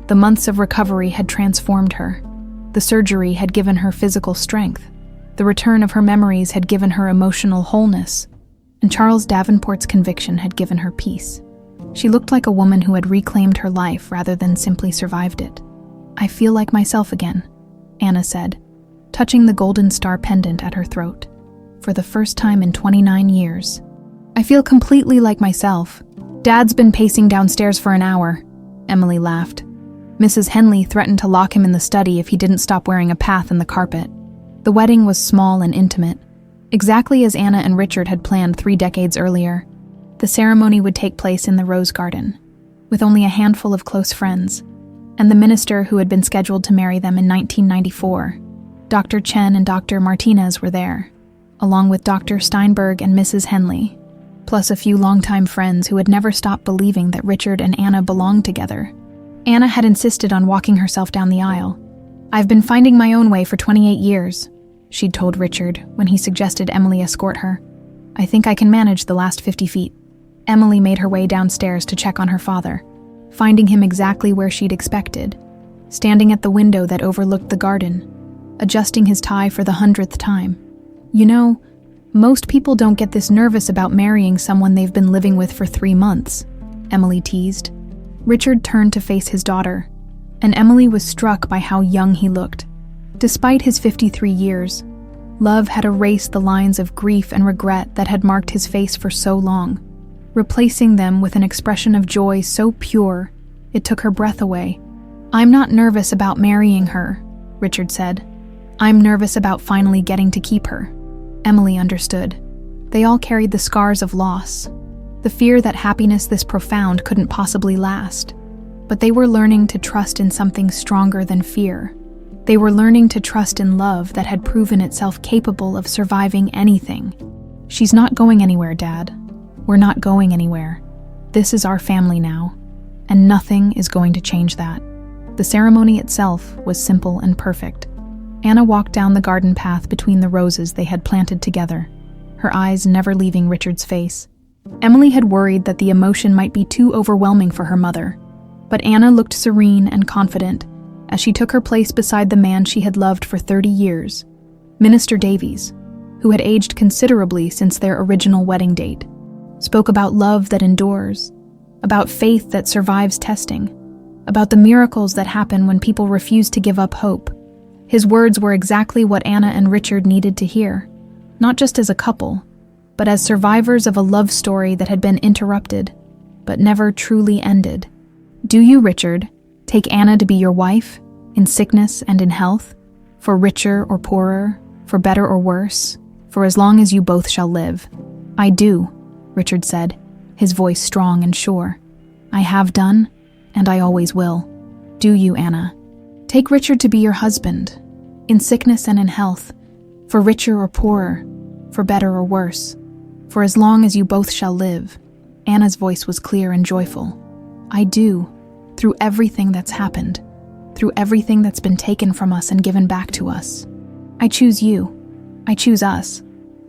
The months of recovery had transformed her. The surgery had given her physical strength. The return of her memories had given her emotional wholeness. And Charles Davenport's conviction had given her peace. She looked like a woman who had reclaimed her life rather than simply survived it. "I feel like myself again," Anna said, touching the golden star pendant at her throat. "For the first time in 29 years. I feel completely like myself. Dad's been pacing downstairs for an hour," Emily laughed. Mrs. Henley threatened to lock him in the study if he didn't stop wearing a path in the carpet. The wedding was small and intimate, exactly as Anna and Richard had planned 3 decades earlier. The ceremony would take place in the Rose Garden, with only a handful of close friends, and the minister who had been scheduled to marry them in 1994. Dr. Chen and Dr. Martinez were there, along with Dr. Steinberg and Mrs. Henley, plus a few longtime friends who had never stopped believing that Richard and Anna belonged together. Anna had insisted on walking herself down the aisle. "I've been finding my own way for 28 years, she'd told Richard when he suggested Emily escort her. "I think I can manage the last 50 feet. Emily made her way downstairs to check on her father, finding him exactly where she'd expected, standing at the window that overlooked the garden, adjusting his tie for the 100th time. "You know, most people don't get this nervous about marrying someone they've been living with for 3 months, Emily teased. Richard turned to face his daughter, and Emily was struck by how young he looked. Despite his 53 years, love had erased the lines of grief and regret that had marked his face for so long, replacing them with an expression of joy so pure it took her breath away. "I'm not nervous about marrying her," Richard said. "I'm nervous about finally getting to keep her." Emily understood. They all carried the scars of loss, the fear that happiness this profound couldn't possibly last. But they were learning to trust in something stronger than fear. They were learning to trust in love that had proven itself capable of surviving anything. "She's not going anywhere, Dad. We're not going anywhere. This is our family now, and nothing is going to change that." The ceremony itself was simple and perfect. Anna walked down the garden path between the roses they had planted together, her eyes never leaving Richard's face. Emily had worried that the emotion might be too overwhelming for her mother, but Anna looked serene and confident as she took her place beside the man she had loved for 30 years, Minister Davies, who had aged considerably since their original wedding date, spoke about love that endures, about faith that survives testing, about the miracles that happen when people refuse to give up hope. His words were exactly what Anna and Richard needed to hear, not just as a couple, but as survivors of a love story that had been interrupted, but never truly ended. "Do you, Richard, take Anna to be your wife, in sickness and in health, for richer or poorer, for better or worse, for as long as you both shall live?" "I do," Richard said, his voice strong and sure. "I have done, and I always will." "Do you, Anna? Take Richard to be your husband, in sickness and in health, for richer or poorer, for better or worse, for as long as you both shall live." Anna's voice was clear and joyful. "I do, through everything that's happened, through everything that's been taken from us and given back to us. I choose you. I choose us.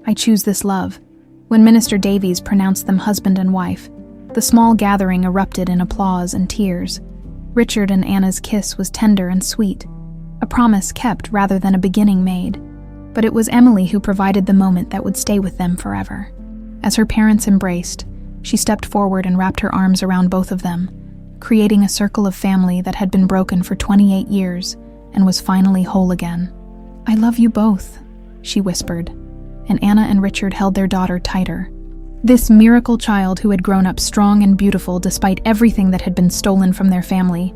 I choose this love." When Minister Davies pronounced them husband and wife, the small gathering erupted in applause and tears. Richard and Anna's kiss was tender and sweet, a promise kept rather than a beginning made. But it was Emily who provided the moment that would stay with them forever. As her parents embraced, she stepped forward and wrapped her arms around both of them, creating a circle of family that had been broken for 28 years and was finally whole again. "I love you both," she whispered, and Anna and Richard held their daughter tighter. This miracle child who had grown up strong and beautiful despite everything that had been stolen from their family.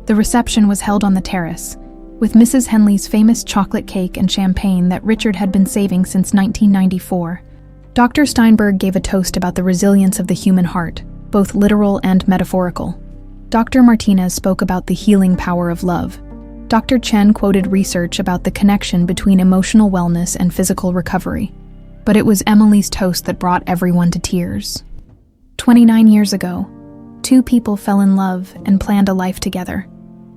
The reception was held on the terrace, with Mrs. Henley's famous chocolate cake and champagne that Richard had been saving since 1994. Dr. Steinberg gave a toast about the resilience of the human heart, both literal and metaphorical. Dr. Martinez spoke about the healing power of love. Dr. Chen quoted research about the connection between emotional wellness and physical recovery, but it was Emily's toast that brought everyone to tears. 29 years ago, two people fell in love and planned a life together.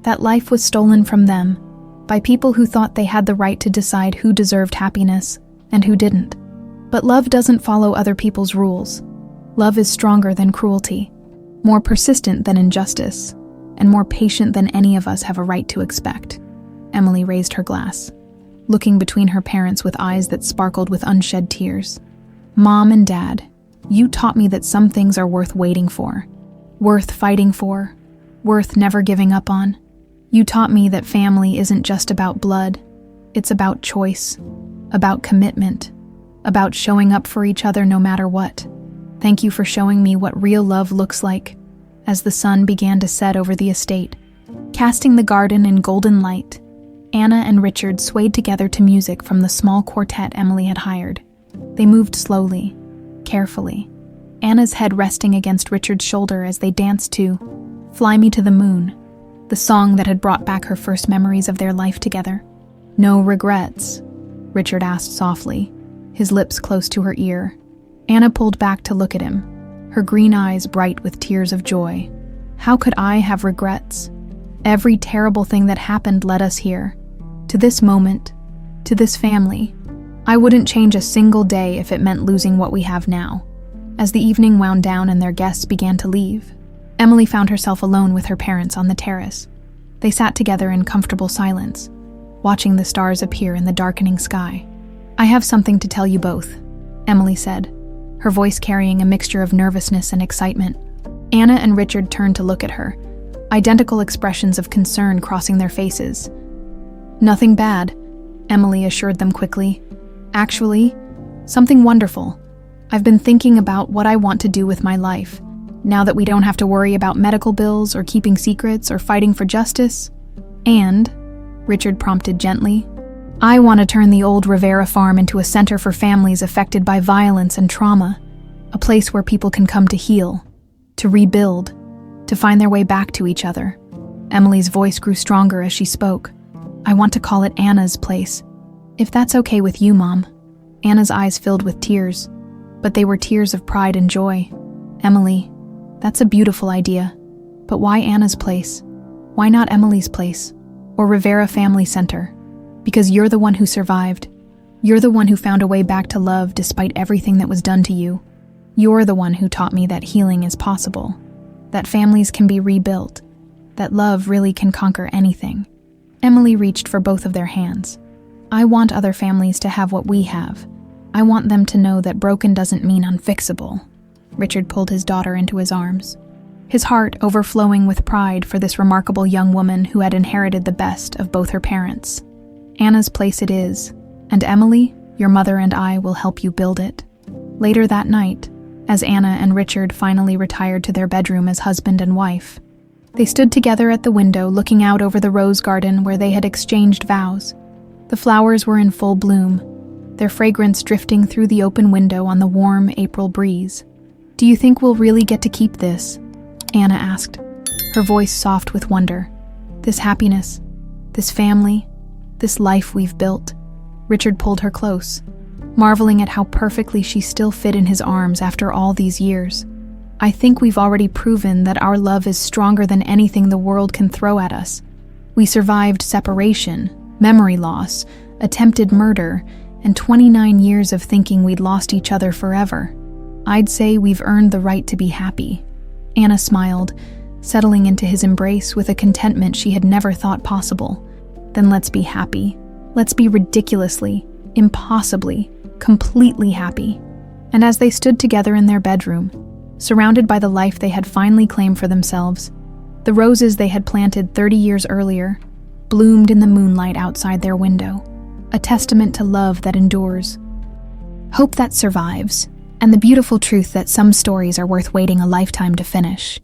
That life was stolen from them by people who thought they had the right to decide who deserved happiness and who didn't. But love doesn't follow other people's rules. Love is stronger than cruelty, more persistent than injustice, and more patient than any of us have a right to expect. Emily raised her glass, looking between her parents with eyes that sparkled with unshed tears. Mom and Dad, you taught me that some things are worth waiting for, worth fighting for, worth never giving up on. You taught me that family isn't just about blood. It's about choice, about commitment, about showing up for each other no matter what. Thank you for showing me what real love looks like. As the sun began to set over the estate, casting the garden in golden light, Anna and Richard swayed together to music from the small quartet Emily had hired. They moved slowly, carefully, Anna's head resting against Richard's shoulder as they danced to "Fly Me to the Moon," the song that had brought back her first memories of their life together. "No regrets?" Richard asked softly, his lips close to her ear. Anna pulled back to look at him, her green eyes bright with tears of joy. "How could I have regrets? Every terrible thing that happened led us here, to this moment, to this family. I wouldn't change a single day if it meant losing what we have now." As the evening wound down and their guests began to leave, Emily found herself alone with her parents on the terrace. They sat together in comfortable silence, watching the stars appear in the darkening sky. "I have something to tell you both," Emily said, her voice carrying a mixture of nervousness and excitement. Anna and Richard turned to look at her, identical expressions of concern crossing their faces. "Nothing bad," Emily assured them quickly. "Actually, something wonderful. I've been thinking about what I want to do with my life, now that we don't have to worry about medical bills or keeping secrets or fighting for justice. And," Richard prompted gently, "I want to turn the old Rivera farm into a center for families affected by violence and trauma, a place where people can come to heal, to rebuild, to find their way back to each other." Emily's voice grew stronger as she spoke. "I want to call it Anna's place. If that's okay with you, Mom." Anna's eyes filled with tears, but they were tears of pride and joy. "Emily, that's a beautiful idea. But why Anna's place? Why not Emily's place? Or Rivera Family Center? Because you're the one who survived. You're the one who found a way back to love despite everything that was done to you. You're the one who taught me that healing is possible, that families can be rebuilt, that love really can conquer anything." Emily reached for both of their hands. "I want other families to have what we have. I want them to know that broken doesn't mean unfixable." Richard pulled his daughter into his arms, his heart overflowing with pride for this remarkable young woman who had inherited the best of both her parents. "Anna's place it is, and Emily, your mother and I will help you build it." Later that night, as Anna and Richard finally retired to their bedroom as husband and wife, they stood together at the window looking out over the rose garden where they had exchanged vows. The flowers were in full bloom, their fragrance drifting through the open window on the warm April breeze. "Do you think we'll really get to keep this?" Anna asked, her voice soft with wonder. "This happiness, this family, this life we've built?" Richard pulled her close, marveling at how perfectly she still fit in his arms after all these years. "I think we've already proven that our love is stronger than anything the world can throw at us. We survived separation, memory loss, attempted murder, and 29 years of thinking we'd lost each other forever. I'd say we've earned the right to be happy." Anna smiled, settling into his embrace with a contentment she had never thought possible. "Then let's be happy. Let's be ridiculously, impossibly, completely happy." And as they stood together in their bedroom, surrounded by the life they had finally claimed for themselves, the roses they had planted 30 years earlier bloomed in the moonlight outside their window, a testament to love that endures, hope that survives, and the beautiful truth that some stories are worth waiting a lifetime to finish.